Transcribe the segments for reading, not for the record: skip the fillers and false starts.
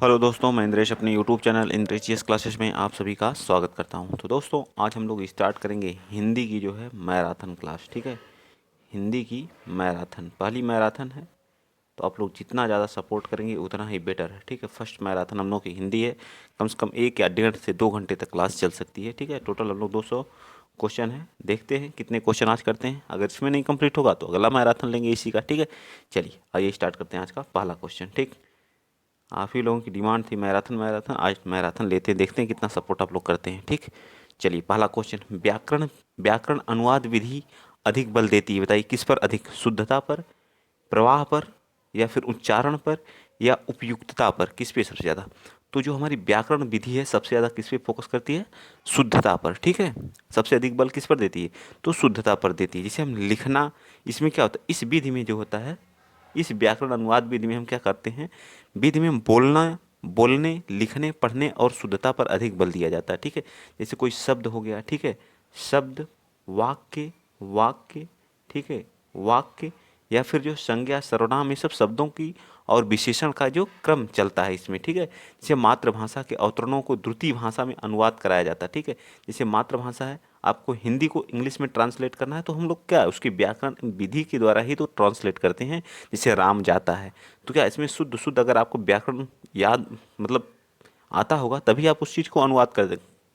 Hello दोस्तों, मैं इंद्रेश अपने यूट्यूब चैनल इंद्रेशियस क्लासेस में आप सभी का स्वागत करता हूं। तो दोस्तों, आज हम लोग स्टार्ट करेंगे हिंदी की जो है मैराथन क्लास। ठीक है, हिंदी की मैराथन पहली मैराथन है, तो आप लोग जितना ज़्यादा सपोर्ट करेंगे उतना ही बेटर है। ठीक है, फर्स्ट मैराथन हम लोग की हिंदी है। कम से कम 1 या 1.5 से 2 घंटे तक क्लास चल सकती है। ठीक है, टोटल हम लोग 200 क्वेश्चन है। देखते हैं कितने क्वेश्चन आज करते हैं। अगर इसमें नहीं कंप्लीट होगा तो अगला मैराथन लेंगे इसी का। ठीक है, चलिए आइए स्टार्ट करते हैं आज का पहला क्वेश्चन। ठीक, आप ही लोगों की डिमांड थी मैराथन मैराथन, आज मैराथन लेते हैं, देखते हैं कितना सपोर्ट आप लोग करते हैं। ठीक, चलिए पहला क्वेश्चन, व्याकरण व्याकरण अनुवाद विधि अधिक बल देती है, बताइए किस पर अधिक? शुद्धता पर, प्रवाह पर, या फिर उच्चारण पर, या उपयुक्तता पर? किस पे सबसे ज़्यादा? तो जो हमारी व्याकरण विधि है सबसे ज़्यादा किस पे फोकस करती है? शुद्धता पर। ठीक है, सबसे अधिक बल किस पर देती है? तो शुद्धता पर देती है। जिसे हम लिखना, इसमें क्या होता है, इस विधि में जो होता है, इस व्याकरण अनुवाद विधि में हम क्या करते हैं, विधि में बोलने, लिखने, पढ़ने और शुद्धता पर अधिक बल दिया जाता है। ठीक है, जैसे कोई शब्द हो गया, ठीक है, शब्द, वाक्य, वाक्य, ठीक है, वाक्य, या फिर जो संज्ञा, सर्वनाम, ये सब शब्दों की और विशेषण का जो क्रम चलता है इसमें। ठीक है, जैसे मातृभाषा के अवतरणों को द्वितीय भाषा में अनुवाद कराया जाता है। ठीक है, जैसे मातृभाषा है, आपको हिंदी को इंग्लिश में ट्रांसलेट करना है, तो हम लोग क्या उसकी व्याकरण विधि के द्वारा ही तो ट्रांसलेट करते हैं। जैसे राम जाता है, तो क्या इसमें शुद्ध शुद्ध अगर आपको व्याकरण याद मतलब आता होगा तभी आप उस चीज़ को अनुवाद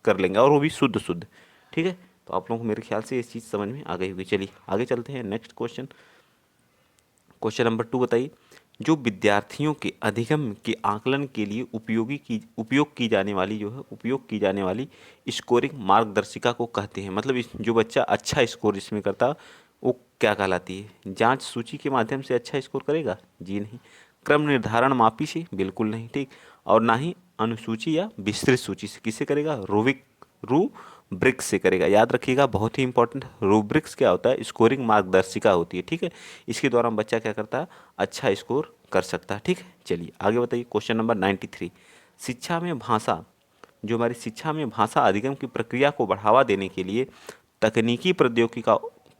कर लेंगे, और वो भी शुद्ध शुद्ध। ठीक है, तो आप लोगों को मेरे ख्याल से ये चीज़ समझ में आ गई होगी। चलिए आगे चलते हैं, नेक्स्ट क्वेश्चन। क्वेश्चन नंबर 2 बताइए, जो विद्यार्थियों के अधिगम के आकलन के लिए उपयोग की जाने वाली स्कोरिंग मार्गदर्शिका को कहते हैं। मतलब जो बच्चा अच्छा स्कोर इसमें करता वो क्या कहलाती है? जांच सूची के माध्यम से अच्छा स्कोर करेगा? जी नहीं। क्रम निर्धारण मापी से? बिल्कुल नहीं। ठीक, और ना ही अनुसूची या विस्तृत सूची से। किससे करेगा? रूब्रिक्स से करेगा। याद रखिएगा, बहुत ही इंपॉर्टेंट, रूब्रिक्स क्या होता है? स्कोरिंग मार्गदर्शिका होती है। ठीक है, इसके द्वारा बच्चा क्या करता है? अच्छा स्कोर कर सकता है। ठीक है, चलिए आगे बताइए। क्वेश्चन नंबर 93, शिक्षा में भाषा जो हमारी शिक्षा में भाषा अधिगम की प्रक्रिया को बढ़ावा देने के लिए तकनीकी प्रौद्योगिकी का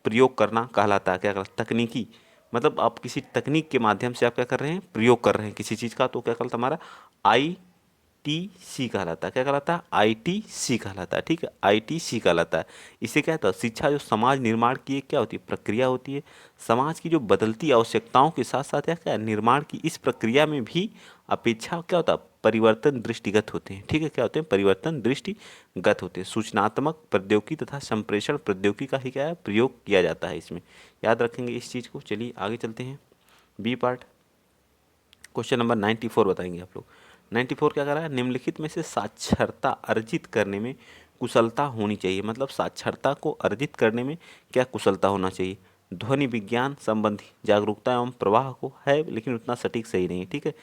प्रयोग करना कहलाता है। क्या कहलाता है? तकनीकी मतलब आप किसी तकनीक के माध्यम से आप क्या कर रहे हैं? प्रयोग कर रहे हैं किसी चीज़ का, तो क्या कहलाता है? हमारा ITC कहलाता है। क्या कहलाता है? ITC कहलाता है। ठीक है, ITC कहलाता है। इससे क्या होता है? शिक्षा जो समाज निर्माण की एक क्या होती है? प्रक्रिया होती है। समाज की जो बदलती आवश्यकताओं के साथ साथ क्या है? निर्माण की इस प्रक्रिया में भी अपेक्षा क्या होता है? परिवर्तन दृष्टिगत होते हैं। ठीक है, क्या होते हैं? परिवर्तन दृष्टिगत होते हैं। सूचनात्मक प्रौद्योगिकी तथा संप्रेषण प्रौद्योगिकी का ही क्या है? प्रयोग किया जाता है इसमें। याद रखेंगे इस चीज़ को। चलिए आगे चलते हैं, बी पार्ट। क्वेश्चन नंबर 94 बताएंगे आप लोग। 94 क्या कर रहा है? निम्नलिखित में से साक्षरता अर्जित करने में कुशलता होनी चाहिए। मतलब साक्षरता को अर्जित करने में क्या कुशलता होना चाहिए? ध्वनि विज्ञान संबंधी जागरूकता एवं प्रवाह को है, लेकिन उतना सटीक सही नहीं है। ठीक है,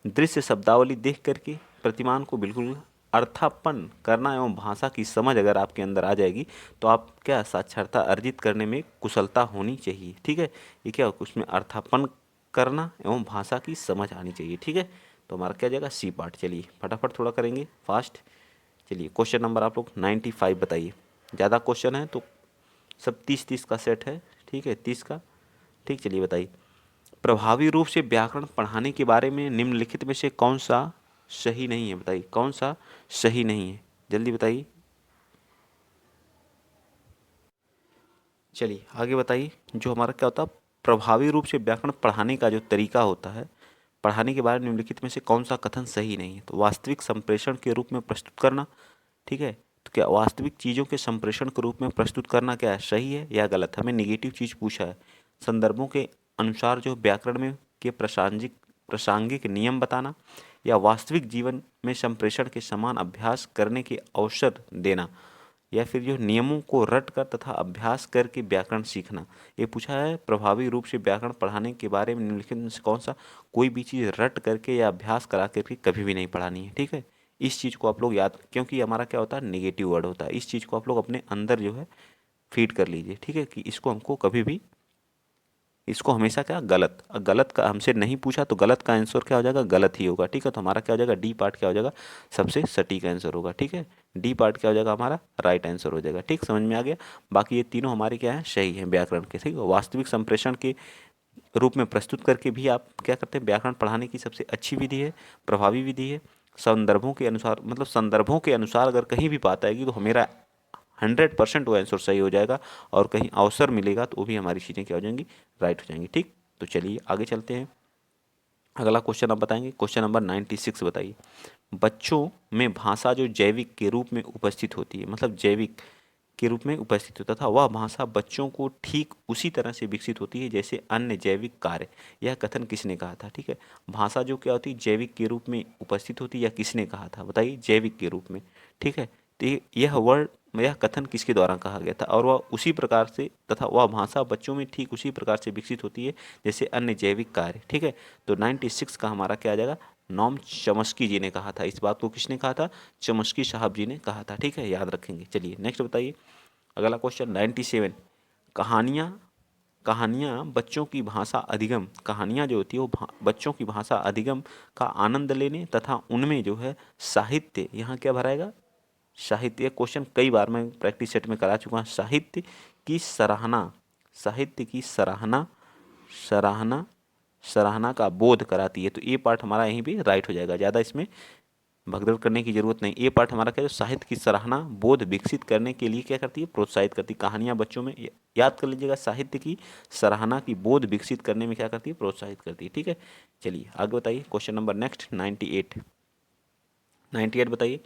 दृश्य शब्दावली देख करके प्रतिमान को बिल्कुल अर्थापन्न करना एवं भाषा की समझ अगर आपके अंदर आ जाएगी तो आप क्या साक्षरता अर्जित करने में कुशलता होनी चाहिए। ठीक है, ये क्या उसमें अर्थापन्न करना एवं भाषा की समझ आनी चाहिए। ठीक है, तो हमारा क्या जाएगा? C part. चलिए फटाफट थोड़ा करेंगे फास्ट। चलिए क्वेश्चन नंबर आप लोग 95 बताइए। ज़्यादा क्वेश्चन है तो सब 30-30 का सेट है। ठीक है, 30 का। ठीक, चलिए बताइए, प्रभावी रूप से व्याकरण पढ़ाने के बारे में निम्नलिखित में से कौन सा सही नहीं है? बताइए कौन सा सही नहीं है, जल्दी बताइए। चलिए आगे बताइए, जो हमारा क्या होता है प्रभावी रूप से व्याकरण पढ़ाने का जो तरीका होता है, पढ़ाने के बारे में निम्नलिखित में से कौन सा कथन सही नहीं है? तो वास्तविक संप्रेषण के रूप में प्रस्तुत करना। ठीक है, तो क्या वास्तविक चीज़ों के संप्रेषण के रूप में प्रस्तुत करना क्या है? सही है या गलत? हमें निगेटिव चीज़ पूछा है। संदर्भों के अनुसार जो व्याकरण में के प्रासंगिक प्रासंगिक नियम बताना, या वास्तविक जीवन में संप्रेषण के समान अभ्यास करने के अवसर देना, या फिर जो नियमों को रट कर तथा अभ्यास करके व्याकरण सीखना। ये पूछा है प्रभावी रूप से व्याकरण पढ़ाने के बारे में निम्नलिखित में से कौन सा? कोई भी चीज़ रट करके या अभ्यास करा करके कभी भी नहीं पढ़ानी है। ठीक है, इस चीज़ को आप लोग याद, क्योंकि हमारा क्या होता है नेगेटिव वर्ड होता है, इस चीज़ को आप लोग अपने अंदर जो है फीड कर लीजिए। ठीक है, कि इसको हमको कभी भी, इसको हमेशा क्या गलत, गलत का हमसे नहीं पूछा तो गलत का आंसर क्या हो जाएगा? गलत ही होगा। ठीक है, तो हमारा क्या हो जाएगा? डी पार्ट क्या हो जाएगा? सबसे सटीक आंसर होगा। ठीक है, डी पार्ट क्या हो जाएगा? हमारा राइट आंसर हो जाएगा। ठीक, समझ में आ गया। बाकी ये तीनों हमारे क्या है? सही है व्याकरण के। ठीक है, वास्तविक संप्रेषण के रूप में प्रस्तुत करके भी आप क्या करते हैं, व्याकरण पढ़ाने की सबसे अच्छी विधि है, प्रभावी विधि है। संदर्भों के अनुसार, मतलब संदर्भों के अनुसार अगर कहीं भी बात आएगी तो मेरा 100% वो आंसर सही हो जाएगा, और कहीं अवसर मिलेगा तो वो भी हमारी चीज़ें क्या हो जाएंगी, राइट हो जाएंगी। ठीक, तो चलिए आगे चलते हैं। अगला क्वेश्चन आप बताएंगे, क्वेश्चन नंबर 96 बताइए। बच्चों में भाषा जो जैविक के रूप में उपस्थित होती है, मतलब जैविक के रूप में उपस्थित होता था, वह भाषा बच्चों को ठीक उसी तरह से विकसित होती है जैसे अन्य जैविक कार्य। यह कथन किसने कहा था? ठीक है, भाषा जो क्या होती है, जैविक के रूप में उपस्थित होती है, यह किसने कहा था बताइए, जैविक के रूप में। ठीक है, तो यह वर्ड, यह कथन किसके द्वारा कहा गया था, और वह उसी प्रकार से, तथा वह भाषा बच्चों में ठीक उसी प्रकार से विकसित होती है जैसे अन्य जैविक कार्य। ठीक है, तो 96 का हमारा क्या आ जाएगा, नॉम चॉम्स्की जी ने कहा था। इस बात को किसने कहा था? चॉम्स्की साहब जी ने कहा था। ठीक है, याद रखेंगे। चलिए नेक्स्ट बताइए, अगला क्वेश्चन 97। कहानियाँ, कहानियाँ बच्चों की भाषा अधिगम, कहानियाँ जो होती है वो बच्चों की भाषा अधिगम का आनंद लेने तथा उनमें जो है साहित्य, यहाँ क्या भराएगा, साहित्य। क्वेश्चन कई बार मैं प्रैक्टिस सेट में करा चुका हूँ। साहित्य की सराहना, साहित्य की सराहना, सराहना, सराहना का बोध कराती है। तो ये पार्ट हमारा यहीं पे राइट हो जाएगा, ज़्यादा इसमें भगदड़ करने की जरूरत नहीं। ये पार्ट हमारा क्या है, साहित्य की सराहना बोध विकसित करने के लिए क्या करती है, प्रोत्साहित करती है। कहानियां बच्चों में, याद कर लीजिएगा, साहित्य की सराहना की बोध विकसित करने में क्या करती है, प्रोत्साहित करती है। ठीक है, चलिए आगे बताइए, क्वेश्चन नंबर नेक्स्ट 98। 98 बताइए,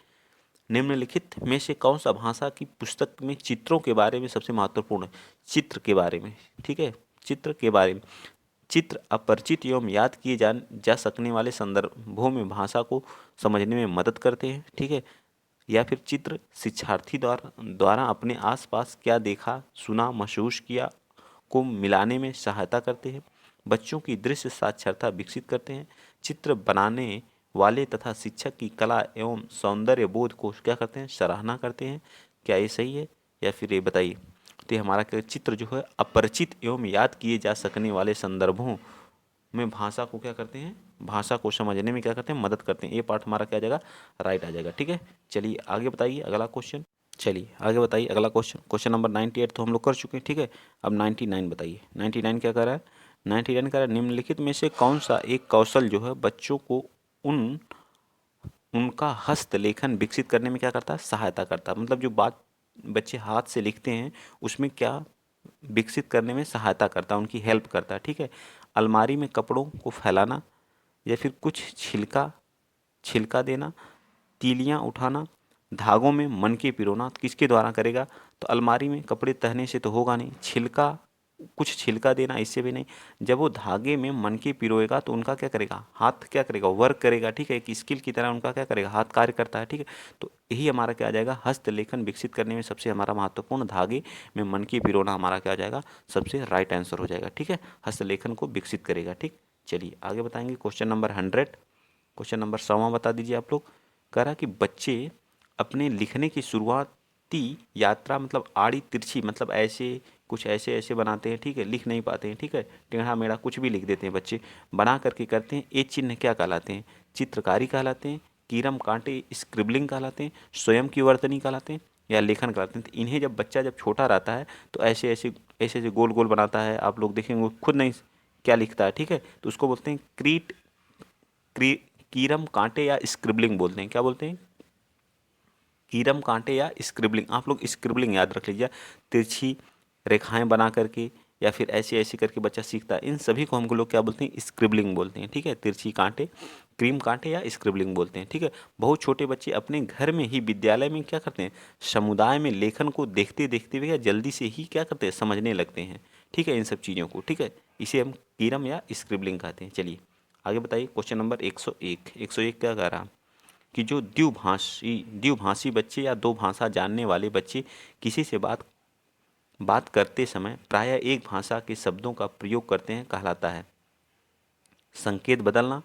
निम्नलिखित में से कौन सा भाषा की पुस्तक में चित्रों के बारे में सबसे महत्वपूर्ण है? चित्र के बारे में। ठीक है, चित्र के बारे में। चित्र अपरिचित एवं याद किए जा सकने वाले संदर्भों में भाषा को समझने में मदद करते हैं। ठीक है, या फिर चित्र शिक्षार्थी द्वारा अपने आसपास क्या देखा, सुना, महसूस किया को मिलाने में सहायता करते हैं। बच्चों की दृश्य साक्षरता विकसित करते हैं। चित्र बनाने वाले तथा शिक्षक की कला एवं सौंदर्य बोध को क्या करते हैं, सराहना करते हैं। क्या ये सही है, या फिर ये बताइए। तो ये हमारा क्या, चित्र जो है अपरिचित एवं याद किए जा सकने वाले संदर्भों में भाषा को क्या करते हैं, भाषा को समझने में क्या करते हैं, मदद करते हैं। ये पार्ट हमारा क्या आ जाएगा, राइट आ जाएगा। ठीक है, चलिए आगे बताइए अगला क्वेश्चन। चलिए आगे बताइए अगला क्वेश्चन, क्वेश्चन नंबर 98 तो हम लोग कर चुके हैं। ठीक है, अब 99 बताइए। 99 क्या कर रहा है, 99 कह रहा है, निम्नलिखित में से कौन सा एक कौशल जो है बच्चों को उन उनका हस्तलेखन विकसित करने में क्या करता है, सहायता करता है। मतलब जो बात बच्चे हाथ से लिखते हैं उसमें क्या विकसित करने में सहायता करता है, उनकी हेल्प करता है। ठीक है, अलमारी में कपड़ों को फैलाना, या फिर कुछ छिलका छिलका देना, तीलियां उठाना, धागों में मनके पिरोना, किसके द्वारा करेगा? तो अलमारी में कपड़े तहने से तो होगा नहीं, छिलका, कुछ छिलका देना इससे भी नहीं। जब वो धागे में मनके पिरोएगा तो उनका क्या करेगा, हाथ क्या करेगा, वर्क करेगा। ठीक है, एक स्किल की तरह उनका क्या करेगा, हाथ कार्य करता है। ठीक है, तो यही हमारा क्या आ जाएगा, हस्तलेखन विकसित करने में सबसे हमारा महत्वपूर्ण, धागे में मनके पिरोना हमारा क्या आ जाएगा, सबसे राइट आंसर हो जाएगा। ठीक है, हस्तलेखन को विकसित करेगा। ठीक, चलिए आगे बताएंगे, क्वेश्चन नंबर 100। क्वेश्चन नंबर 100 बता दीजिए आप लोग। कह रहा कि बच्चे अपने लिखने की शुरुआती यात्रा, मतलब आड़ी तिरछी, मतलब ऐसे कुछ ऐसे ऐसे बनाते हैं। ठीक है, लिख नहीं पाते हैं। ठीक है, टेढ़ा मेढ़ा कुछ भी लिख देते हैं बच्चे, बना करके करते हैं। ये चिन्ह क्या कहलाते हैं? चित्रकारी कहलाते हैं, कीरम कांटे स्क्रिबलिंग कहलाते हैं, स्वयं की वर्तनी कहलाते हैं, या लेखन कहलाते हैं। तो इन्हें जब बच्चा जब छोटा रहता है तो ऐसे ऐसे ऐसे ऐसे गोल गोल बनाता है। आप लोग देखेंगे वो खुद नहीं क्या लिखता है। ठीक है, तो उसको बोलते हैं क्री कीरम कांटे या स्क्रिबलिंग बोलते हैं। क्या बोलते हैं? कीरम कांटे या स्क्रिबलिंग। आप लोग स्क्रिबलिंग याद रख लीजिए, तिरछी रेखाएं बना करके या फिर ऐसे ऐसे करके बच्चा सीखता है। इन सभी को हम लोग क्या बोलते हैं, स्क्रिबलिंग बोलते हैं। ठीक है, तिरछी कांटे, क्रीम कांटे या स्क्रिबलिंग बोलते हैं। ठीक है, बहुत छोटे बच्चे अपने घर में ही, विद्यालय में क्या करते हैं, समुदाय में लेखन को देखते देखते हुए या जल्दी से ही क्या करते हैं, समझने लगते हैं। ठीक है, इन सब चीज़ों को। ठीक है, इसे हम कीरम या स्क्रिबलिंग कहते हैं। चलिए आगे बताइए, क्वेश्चन नंबर 101। 101 क्या कह रहा, कि जो द्विभाषी बच्चे या दो भाषा जानने वाले बच्चे किसी से बात करते समय प्रायः एक भाषा के शब्दों का प्रयोग करते हैं, कहलाता है। संकेत बदलना,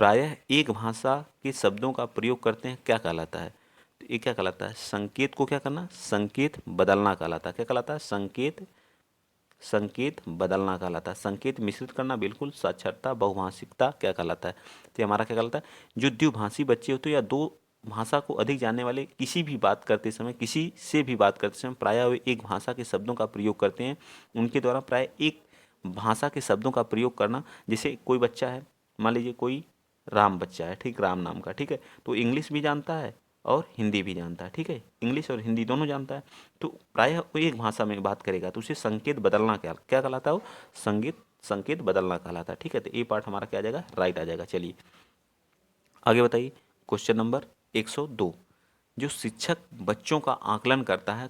प्रायः एक भाषा के शब्दों का प्रयोग करते हैं, क्या कहलाता है? तो ये क्या कहलाता है, संकेत को क्या करना, संकेत बदलना कहलाता है। क्या कहलाता है? संकेत बदलना कहलाता है। संकेत मिश्रित करना, बिल्कुल। साक्षरता, बहुभाषिकता क्या कहलाता है? तो हमारा क्या कहलाता है, जो द्विभाषी बच्चे होते हैं या दो भाषा को अधिक जानने वाले, किसी भी बात करते समय, किसी से भी बात करते समय प्रायः वे एक भाषा के शब्दों का प्रयोग करते हैं। उनके द्वारा प्राय एक भाषा के शब्दों का प्रयोग करना। जैसे कोई बच्चा है, मान लीजिए कोई राम बच्चा है, ठीक, राम नाम का, ठीक है, तो इंग्लिश भी जानता है और हिंदी भी जानता है, ठीक है, इंग्लिश और हिंदी दोनों जानता है। तो प्रायः वो एक भाषा में बात करेगा तो उसे संकेत बदलना क्या क्या कहलाता है, वो संकेत बदलना कहलाता है, ठीक है। तो ये पार्ट हमारा क्या आ जाएगा, राइट आ जाएगा। चलिए आगे बताइए, क्वेश्चन नंबर 102। जो शिक्षक बच्चों का आकलन करता है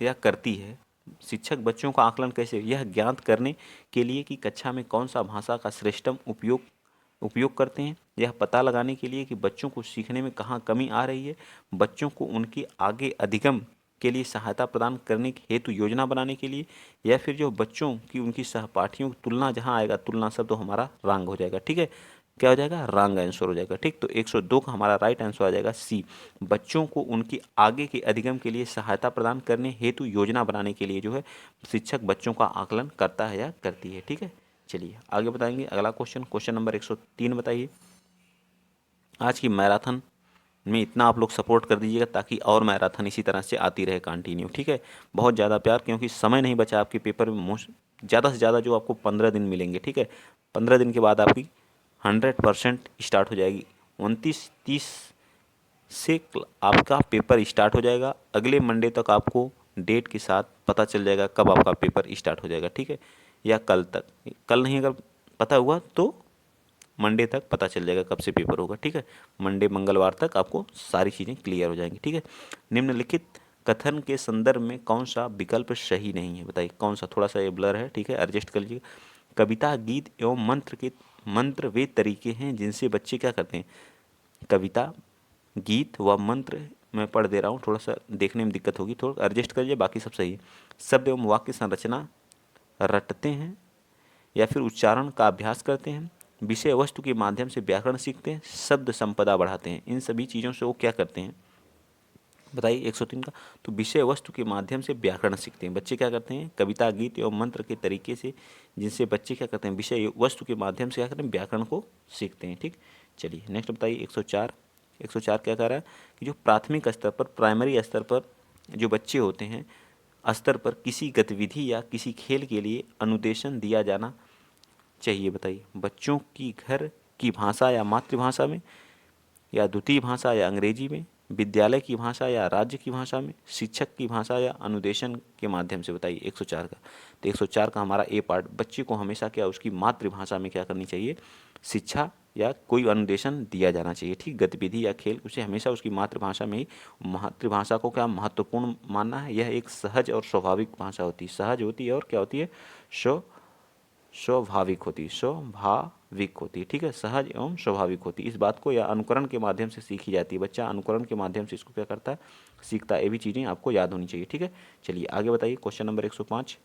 या करती है, शिक्षक बच्चों का आकलन कैसे, यह ज्ञात करने के लिए कि कक्षा में कौन सा भाषा का श्रेष्ठतम उपयोग करते हैं, यह पता लगाने के लिए कि बच्चों को सीखने में कहाँ कमी आ रही है, बच्चों को उनकी आगे अधिगम के लिए सहायता प्रदान करने के हेतु योजना बनाने के लिए, या फिर जो बच्चों की उनकी सहपाठियों की तुलना, जहाँ आएगा तुलना शब्द तो हमारा रॉन्ग हो जाएगा, ठीक है, क्या हो जाएगा, रॉन्ग आंसर हो जाएगा, ठीक। तो 102 का हमारा राइट आंसर आ जाएगा सी, बच्चों को उनकी आगे के अधिगम के लिए सहायता प्रदान करने हेतु योजना बनाने के लिए जो है शिक्षक बच्चों का आकलन करता है या करती है, ठीक है। चलिए आगे बताएंगे अगला क्वेश्चन, क्वेश्चन नंबर 103 बताइए। आज की मैराथन में इतना आप लोग सपोर्ट कर दीजिएगा ताकि और मैराथन इसी तरह से आती रहे कंटिन्यू, ठीक है। बहुत ज़्यादा प्यार, क्योंकि समय नहीं बचा आपके पेपर में, मोस्ट ज़्यादा से ज़्यादा जो आपको 15 दिन मिलेंगे, ठीक है। 15 दिन के बाद आपकी 100% स्टार्ट हो जाएगी। 29-30 से आपका पेपर स्टार्ट हो जाएगा। अगले मंडे तक आपको डेट के साथ पता चल जाएगा कब आपका पेपर स्टार्ट हो जाएगा, ठीक है, या कल तक, कल नहीं अगर पता हुआ तो मंडे तक पता चल जाएगा कब से पेपर होगा, ठीक है। मंडे मंगलवार तक आपको सारी चीज़ें क्लियर हो जाएंगी, ठीक है। निम्नलिखित कथन के संदर्भ में कौन सा विकल्प सही नहीं है, बताइए कौन सा, थोड़ा सा ये ब्लर है, ठीक है, एडजस्ट कर लीजिए। कविता, गीत एवं मंत्र वे तरीके हैं जिनसे बच्चे क्या करते हैं, कविता, गीत व मंत्र, मैं पढ़ दे रहा हूँ, थोड़ा सा देखने में दिक्कत होगी, थोड़ा एडजस्ट करिए, बाकी सब सही है। शब्द एवं वाक्य संरचना रटते हैं या फिर उच्चारण का अभ्यास करते हैं, विषय वस्तु के माध्यम से व्याकरण सीखते हैं, शब्द संपदा बढ़ाते हैं, इन सभी चीज़ों से वो क्या करते हैं, बताइए 103 का। तो विषय वस्तु के माध्यम से व्याकरण सीखते हैं, बच्चे क्या करते हैं, कविता, गीत एवं मंत्र के तरीके से, जिनसे बच्चे क्या करते हैं, विषय वस्तु के माध्यम से क्या करते हैं, व्याकरण को सीखते हैं, ठीक। चलिए नेक्स्ट बताइए 104। 104 क्या कह रहा है कि जो प्राथमिक स्तर पर, प्राइमरी स्तर पर जो बच्चे होते हैं, स्तर पर किसी गतिविधि या किसी खेल के लिए अनुदेशन दिया जाना चाहिए, बताइए बच्चों की घर की भाषा या मातृभाषा में, या द्वितीय भाषा या अंग्रेजी में, विद्यालय की भाषा या राज्य की भाषा में, शिक्षक की भाषा या अनुदेशन के माध्यम से, बताइए 104 का। तो 104 का हमारा ए पार्ट, बच्चे को हमेशा क्या उसकी मातृभाषा में क्या करनी चाहिए, शिक्षा या कोई अनुदेशन दिया जाना चाहिए, ठीक, गतिविधि या खेल उसे हमेशा उसकी मातृभाषा में ही, मातृभाषा को क्या महत्वपूर्ण मानना है, यह एक सहज और स्वाभाविक भाषा होती है, सहज होती है और क्या होती है, स्वाभाविक होती है, स्वाभाविक होती है, ठीक है, सहज एवं स्वाभाविक होती है। इस बात को या अनुकरण के माध्यम से सीखी जाती है, बच्चा अनुकरण के माध्यम से इसको क्या करता है, सीखता है, ये भी चीज़ें आपको याद होनी चाहिए, ठीक है। चलिए आगे बताइए, क्वेश्चन नंबर 105।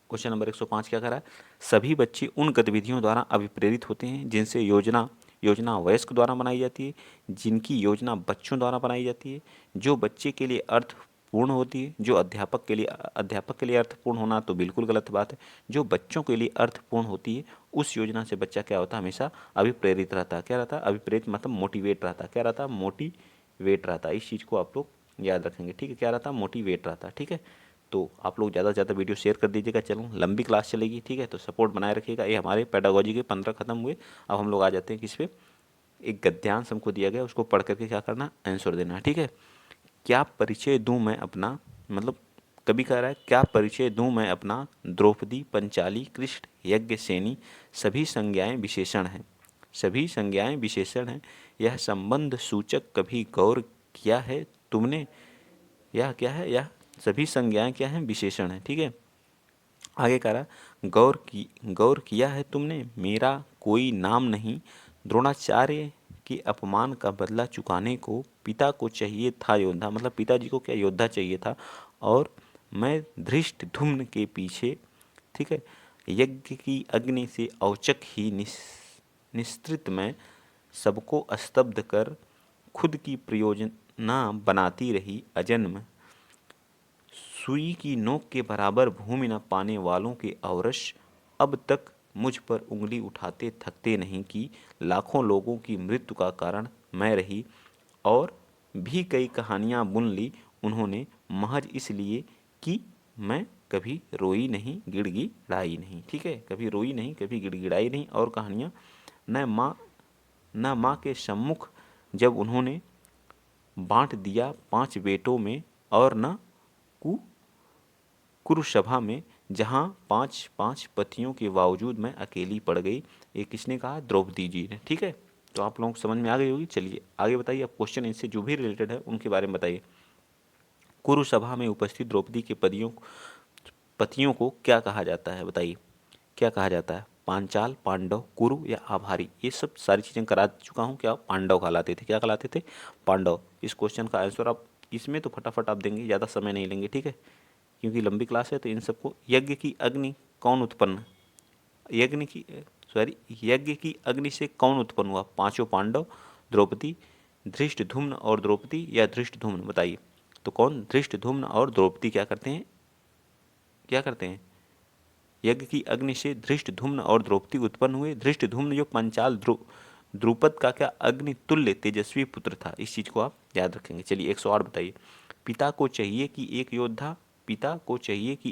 क्वेश्चन नंबर 105 क्या कर रहा है, सभी बच्चे उन गतिविधियों द्वारा अभिप्रेरित होते हैं जिनसे योजना वयस्क द्वारा बनाई जाती है, जिनकी योजना बच्चों द्वारा बनाई जाती है, जो बच्चे के लिए अर्थपूर्ण होती है, जो अध्यापक के लिए अर्थपूर्ण होना तो बिल्कुल गलत बात है, जो बच्चों के लिए अर्थपूर्ण होती है उस योजना से बच्चा क्या होता है, हमेशा अभिप्रेरित रहता है, क्या रहता है, अभिप्रेरित मतलब मोटिवेट रहता है, क्या रहता है, मोटिवेट रहता है, इस चीज़ को आप लोग याद रखेंगे, ठीक है, क्या रहता है, मोटिवेट रहता है, ठीक है। तो आप लोग ज़्यादा से ज़्यादा वीडियो शेयर कर दीजिएगा, चलो लंबी क्लास चलेगी, ठीक है, तो सपोर्ट बनाए रखिएगा। ये हमारे पेडागोजी के 15 खत्म हुए, अब हम लोग आ जाते हैं किस पे, एक गद्यांश हमको दिया गया, उसको पढ़ करके क्या करना, आंसर देना है, ठीक है। क्या परिचय दूं मैं अपना, मतलब कभी कह रहा है क्या परिचय दूं मैं अपना, द्रौपदी, पंचाली, कृष्ण, यज्ञसेनी, सभी संज्ञाएं विशेषण हैं, सभी संज्ञाएं विशेषण हैं, यह संबंध सूचक कभी गौर किया है तुमने, यह क्या है, यह सभी संज्ञाएं क्या हैं, विशेषण है, ठीक है। आगे कह रहा गौर किया है तुमने, मेरा कोई नाम नहीं, द्रोणाचार्य के अपमान का बदला चुकाने को पिता को चाहिए था योद्धा, मतलब पिताजी को क्या योद्धा चाहिए था, और मैं धृष्टद्युम्न के पीछे, ठीक है, यज्ञ की अग्नि से औचक ही निस्तृत में सबको स्तब्ध कर खुद की प्रयोजना बनाती रही, अजन्म सुई की नोक के बराबर भूमि न पाने वालों के औरस अब तक मुझ पर उंगली उठाते थकते नहीं कि लाखों लोगों की मृत्यु का कारण मैं रही, और भी कई कहानियां बुन ली उन्होंने महज इसलिए कि मैं कभी रोई नहीं गिड़गिड़ाई नहीं, ठीक है, कभी रोई नहीं कभी गिड़गिड़ाई नहीं। और कहानियाँ, न माँ के सम्मुख जब उन्होंने बांट दिया 5 बेटों में, और न कु कुरुसभा में जहाँ 5-5 पतियों के बावजूद मैं अकेली पड़ गई। ये किसने कहा? द्रौपदी जी ने, ठीक है। तो आप लोगों को समझ में आ गई होगी। चलिए आगे बताइए, अब क्वेश्चन इनसे जो भी रिलेटेड है उनके बारे में बताइए। कुरुसभा में उपस्थित द्रौपदी के पतियों को क्या कहा जाता है? बताइए क्या कहा जाता है? पांचाल, पांडव, कुरु या आभारी? ये सब सारी चीज़ें करा चुका हूँ। क्या पांडव कहलाते थे? क्या कहलाते थे? पांडव। इस क्वेश्चन का आंसर आप इसमें तो फटाफट आप देंगे, ज़्यादा समय नहीं लेंगे, ठीक है, क्योंकि लंबी क्लास है। तो इन सबको, यज्ञ की अग्नि कौन उत्पन्न, यज्ञ की अग्नि से कौन उत्पन्न हुआ? 5 पांडव, द्रौपदी, धृष्टद्युम्न और द्रौपदी, या धृष्टद्युम्न? बताइए। तो कौन? धृष्टद्युम्न और द्रौपदी क्या करते हैं? यज्ञ की अग्नि से धृष्टद्युम्न और द्रौपदी उत्पन्न हुए। धृष्टद्युम्न जो पंचाल द्रुपद का क्या अग्नि तुल्य तेजस्वी पुत्र था। इस चीज को आप याद रखेंगे। चलिए 108 बताइए। पिता को चाहिए कि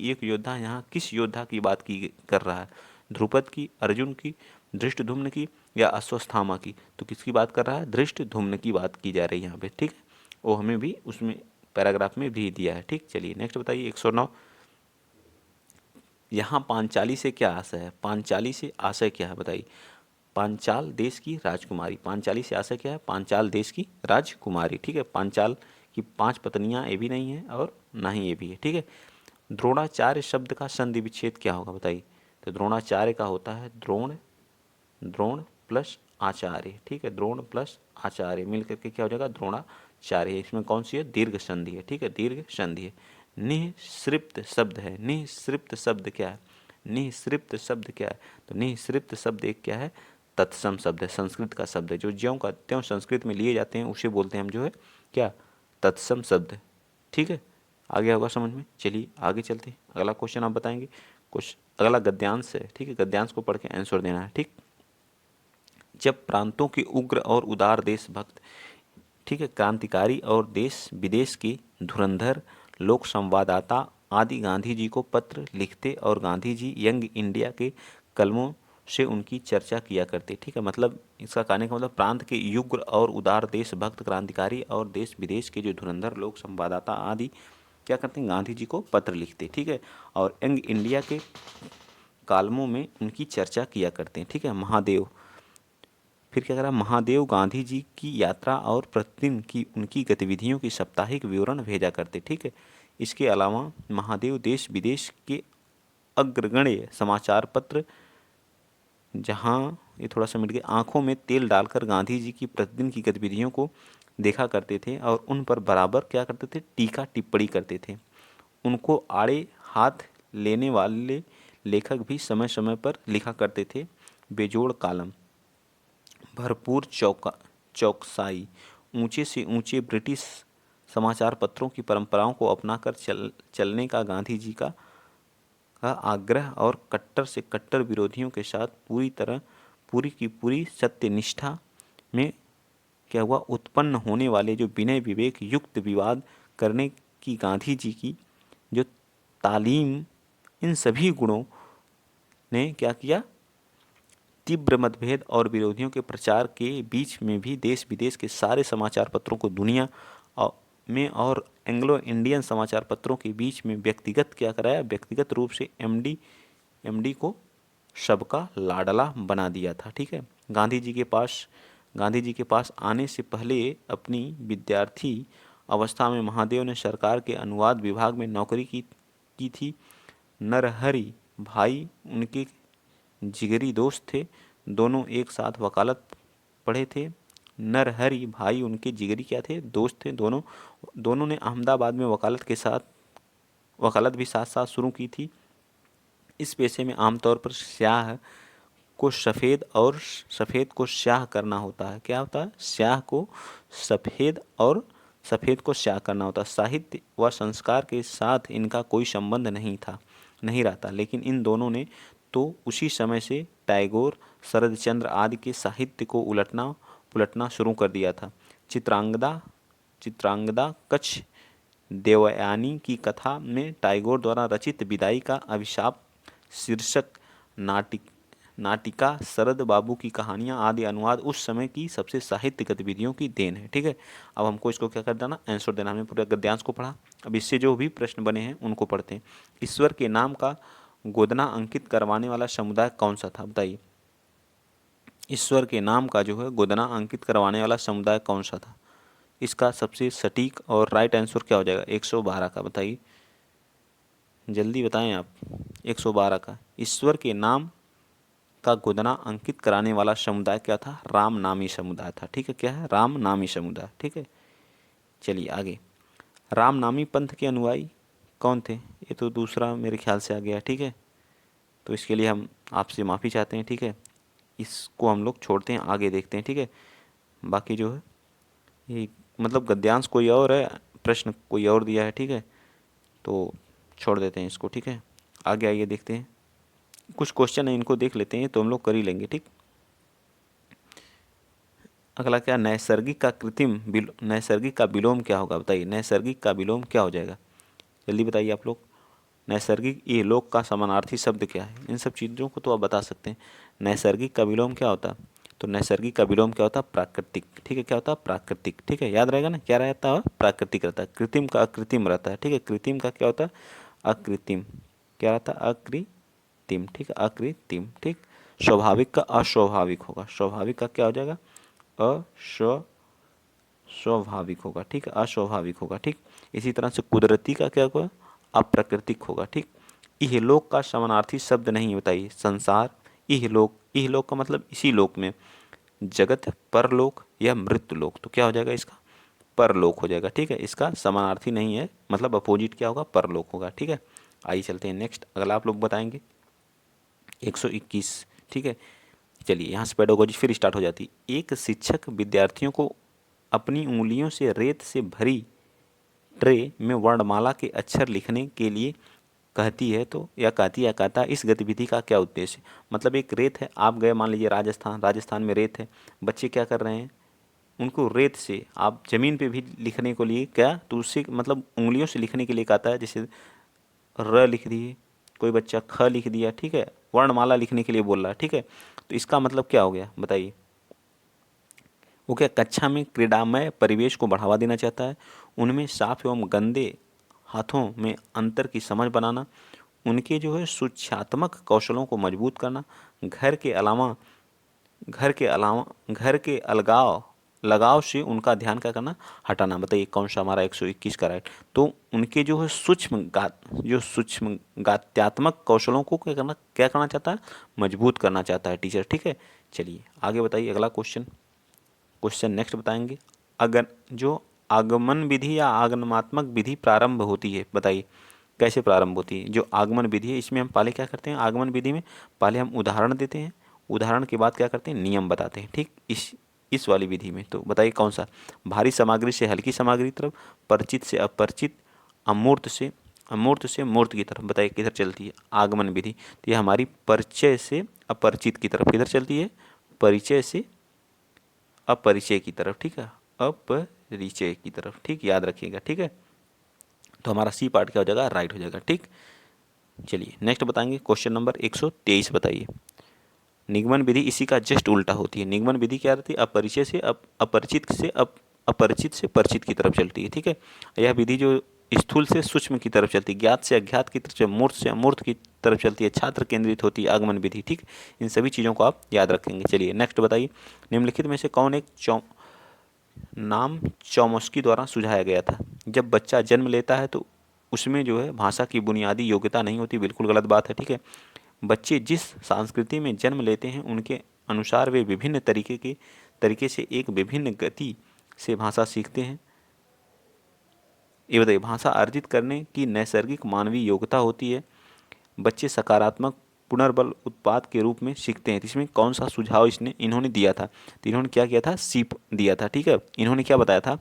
एक योद्धा यहाँ किस योद्धा की बात कर रहा है? ध्रुपद की, अर्जुन की, धृष्टद्युम्न की, या अश्वत्थामा की? तो किसकी बात कर रहा है? धृष्टद्युम्न की बात की जा रही है यहाँ पे, ठीक है। वो हमें भी उसमें पैराग्राफ में भी दिया है, ठीक। चलिए नेक्स्ट बताइए 109। यहाँ पांचाली से क्या आशय है? पांचाली से आशय क्या है? बताइए। पांचाल देश की राजकुमारी। पांचाली से आशय क्या है? पांचाल देश की राजकुमारी, ठीक है। पांचाल की 5 पत्नियां ये भी नहीं है और ना ही ये भी है, ठीक है। द्रोणाचार्य शब्द का संधि विच्छेद क्या होगा? बताइए। तो द्रोणाचार्य का होता है द्रोण प्लस आचार्य, ठीक है। द्रोण प्लस आचार्य मिल करके क्या हो जाएगा? द्रोणाचार्य। इसमें कौन सी है? दीर्घ संधि है, ठीक है, दीर्घ संधि है। निःसृप्त शब्द है। निःसृप्त शब्द क्या है? निःसृप्त शब्द क्या है? तो निःसृप्त शब्द एक क्या है? तत्सम शब्द है, संस्कृत का शब्द है। जो ज्यों का त्यों संस्कृत में लिए जाते हैं उसे बोलते हैं हम जो है क्या? तत्सम शब्द, ठीक है। आ गया होगा समझ में। चलिए आगे चलते हैं। अगला क्वेश्चन आप बताएंगे। कुछ अगला गद्यांश है, ठीक है। गद्यांश को पढ़ के आंसर देना है, ठीक। जब प्रांतों के उग्र और उदार देशभक्त, ठीक है, क्रांतिकारी और देश विदेश के धुरंधर लोक संवाददाता आदि गांधी जी को पत्र लिखते और गांधी जी यंग इंडिया के कलमों से उनकी चर्चा किया करते, ठीक है। मतलब इसका कहने का मतलब, प्रांत के उग्र और उदार देशभक्त, क्रांतिकारी और देश विदेश के जो धुरंधर लोक संवाददाता आदि क्या करते हैं? गांधी जी को पत्र लिखते, ठीक है, और यंग इंडिया के कालमों में उनकी चर्चा किया करते हैं, ठीक है। महादेव, फिर क्या करा? महादेव गांधी जी की यात्रा और प्रतिदिन की उनकी गतिविधियों की साप्ताहिक विवरण भेजा करते, ठीक है। इसके अलावा महादेव देश विदेश के अग्रगण्य समाचार पत्र, जहाँ ये थोड़ा सा मिट गया, आंखों में तेल डालकर गांधी जी की प्रतिदिन की गतिविधियों को देखा करते थे और उन पर बराबर क्या करते थे? टीका टिप्पणी करते थे। उनको आड़े हाथ लेने वाले लेखक भी समय समय पर लिखा करते थे बेजोड़ कालम, भरपूर चौकसाई। ऊंचे से ऊंचे ब्रिटिश समाचार पत्रों की परंपराओं को अपनाकर चलने का गांधी जी का आग्रह और कट्टर से कट्टर विरोधियों के साथ पूरी की पूरी सत्यनिष्ठा में क्या हुआ? उत्पन्न होने वाले जो विनय विवेक युक्त विवाद करने की गांधी जी की जो तालीम, इन सभी गुणों ने क्या किया? तीव्र मतभेद और विरोधियों के प्रचार के बीच में भी देश विदेश के सारे समाचार पत्रों को दुनिया में और एंग्लो इंडियन समाचार पत्रों के बीच में व्यक्तिगत क्या कराया? व्यक्तिगत रूप से एमडी को सबका लाडला बना दिया था, ठीक है। गांधी जी के पास आने से पहले अपनी विद्यार्थी अवस्था में महादेव ने सरकार के अनुवाद विभाग में नौकरी की थी। नरहरि भाई उनके जिगरी दोस्त थे। दोनों एक साथ वकालत पढ़े थे। नरहरि भाई उनके जिगरी क्या थे? दोस्त थे। दोनों ने अहमदाबाद में वकालत भी साथ साथ शुरू की थी। इस पेशे में आमतौर पर स्याह को सफ़ेद और सफ़ेद को स्याह करना होता है। क्या होता है? स्याह को सफ़ेद और सफ़ेद को स्याह करना होता है। साहित्य व संस्कार के साथ इनका कोई संबंध नहीं रहता, लेकिन इन दोनों ने तो उसी समय से टैगोर, शरदचंद्र आदि के साहित्य को उलटना पुलटना शुरू कर दिया था। चित्रांगदा कच्छ देवयानी की कथा में टैगोर द्वारा रचित विदाई का अभिशाप शीर्षक नाटिका शरद बाबू की कहानियां आदि अनुवाद उस समय की सबसे साहित्य गतिविधियों की देन है। ठीक है, अब हमको इसको क्या कर देना, आंसर देना। हमने पूरा गद्यांश को पढ़ा, अब इससे जो भी प्रश्न बने हैं उनको पढ़ते हैं। ईश्वर के नाम का गोदना अंकित करवाने वाला समुदाय कौन सा था, बताइए। ईश्वर के नाम का जो है गोदना अंकित करवाने वाला समुदाय कौन सा था। इसका सबसे सटीक और राइट आंसर क्या हो जाएगा, 112 का, बताइए जल्दी बताएं आप। 112 का ईश्वर के नाम का गोदना अंकित कराने वाला समुदाय क्या था, राम नामी समुदाय था। ठीक है, क्या है, राम नामी समुदाय। ठीक है, चलिए आगे। राम नामी पंथ के अनुयायी कौन थे, ये तो दूसरा मेरे ख्याल से आ गया। ठीक है, तो इसके लिए हम आपसे माफ़ी चाहते हैं। ठीक है, इसको हम लोग छोड़ते हैं, आगे देखते हैं। ठीक है, बाकी जो है ये मतलब गद्यांश कोई और है, प्रश्न कोई और दिया है। ठीक है, तो छोड़ देते हैं इसको। ठीक है, आगे आइए देखते हैं। कुछ क्वेश्चन है, इनको देख लेते हैं तो हम लोग कर ही लेंगे। ठीक, अगला क्या, नैसर्गिक का विलोम क्या होगा, बताइए नैसर्गिक का विलोम क्या हो जाएगा, जल्दी बताइए आप लोग। नैसर्गिक इहलोक का समानार्थी शब्द क्या है, इन सब चीज़ों को तो आप बता सकते हैं। नैसर्गिक का विलोम क्या होता है, तो नैसर्गिक का विलोम क्या होता है, प्राकृतिक। ठीक है, क्या होता है, प्राकृतिक। ठीक है, याद रहेगा ना, क्या रहता है, प्राकृतिक रहता है। कृत्रिम का अकृत्रिम रहता है। ठीक है, कृत्रिम का क्या होता है, अकृत्रिम। क्या रहता है, अकृत्रिम। ठीक है, अकृत्रिम। ठीक, स्वाभाविक का अस्वाभाविक होगा। स्वाभाविक का क्या हो जाएगा, स्वाभाविक होगा। ठीक है, अस्वाभाविक होगा। ठीक, इसी तरह से कुदरती का क्या होगा, अप्राकृतिक होगा। ठीक, इहलोक का समानार्थी शब्द नहीं, बताइए संसार। इहलोक का मतलब इसी लोक में, जगत, परलोक या मृत्युलोक, तो क्या हो जाएगा इसका, परलोक हो जाएगा। ठीक है, इसका समानार्थी नहीं है, मतलब अपोजिट क्या होगा, परलोक होगा। ठीक है, आइए चलते हैं नेक्स्ट, अगला आप लोग बताएंगे 121। ठीक है, चलिए यहाँ से पेडागोजी फिर स्टार्ट हो जाती है। एक शिक्षक विद्यार्थियों को अपनी उंगलियों से रेत से भरी ट्रे में वर्णमाला के अक्षर लिखने के लिए कहती है, तो या कहता है, इस गतिविधि का क्या उद्देश्य। मतलब एक रेत है, आप गए मान लीजिए राजस्थान में रेत है, बच्चे क्या कर रहे हैं, उनको रेत से आप ज़मीन पे भी लिखने को लिए क्या, तो उससे मतलब उंगलियों से लिखने के लिए कहता है। जैसे र लिख दिए, कोई बच्चा ख लिख दिया। ठीक है, वर्णमाला लिखने के लिए बोल रहा है। ठीक है, तो इसका मतलब क्या हो गया, बताइए। वो क्या कक्षा में क्रीडामय परिवेश को बढ़ावा देना चाहता है, उनमें साफ एवं गंदे हाथों में अंतर की समझ बनाना, उनके जो है सूच्यात्मक कौशलों को मजबूत करना, घर के अलगाव लगाव से उनका ध्यान क्या करना, हटाना। बताइए कौन सा हमारा 121 का राइट। तो उनके जो है सूक्ष्म गात्यात्मक कौशलों को क्या करना चाहता है, मजबूत करना चाहता है टीचर। ठीक है, चलिए आगे बताइए, अगला क्वेश्चन नेक्स्ट बताएंगे। अगर जो आगमन विधि या आगमनात्मक विधि प्रारंभ होती है, बताइए कैसे प्रारंभ होती है। जो आगमन विधि है, इसमें हम पहले क्या करते हैं, आगमन विधि में पहले हम उदाहरण देते हैं, उदाहरण के बाद क्या करते हैं, नियम बताते हैं। ठीक, इस वाली विधि में तो बताइए कौन सा, भारी सामग्री से हल्की सामग्री की तरफ, परिचित से अपरिचित, अमूर्त से मूर्त की तरफ। बताइए किधर चलती है आगमन विधि, तो ये हमारी परिचय से अपरिचित की तरफ किधर चलती है, परिचय से अपरिचय की तरफ। ठीक है, अपरिचय की तरफ। ठीक, याद रखिएगा। ठीक है, तो हमारा सी पार्ट क्या हो जाएगा, राइट हो जाएगा। ठीक, चलिए नेक्स्ट बताएंगे क्वेश्चन नंबर 123। बताइए निगमन विधि इसी का जस्ट उल्टा होती है। निगमन विधि क्या रहती है, अपरिचित से परिचित की तरफ चलती है। ठीक है, यह विधि जो स्थूल से सूक्ष्म की तरफ चलती है, ज्ञात से अज्ञात की तरफ, मूर्त से अमूर्त की तरफ चलती है, छात्र केंद्रित होती है आगमन विधि। ठीक, इन सभी चीज़ों को आप याद रखेंगे। चलिए नेक्स्ट बताइए, निम्नलिखित में से कौन एक नाम चौमस्की द्वारा सुझाया गया था। जब बच्चा जन्म लेता है तो उसमें जो है भाषा की बुनियादी योग्यता नहीं होती, बिल्कुल गलत बात है। ठीक है, बच्चे जिस संस्कृति में जन्म लेते हैं उनके अनुसार वे विभिन्न तरीके से एक विभिन्न गति से भाषा सीखते हैं। ये बताइए, भाषा अर्जित करने की नैसर्गिक मानवीय योग्यता होती है। बच्चे सकारात्मक पुनर्बल उत्पाद के रूप में सीखते हैं। इसमें कौन सा सुझाव इन्होंने दिया था, तो इन्होंने क्या किया था, सीप दिया था। ठीक है, इन्होंने क्या बताया था,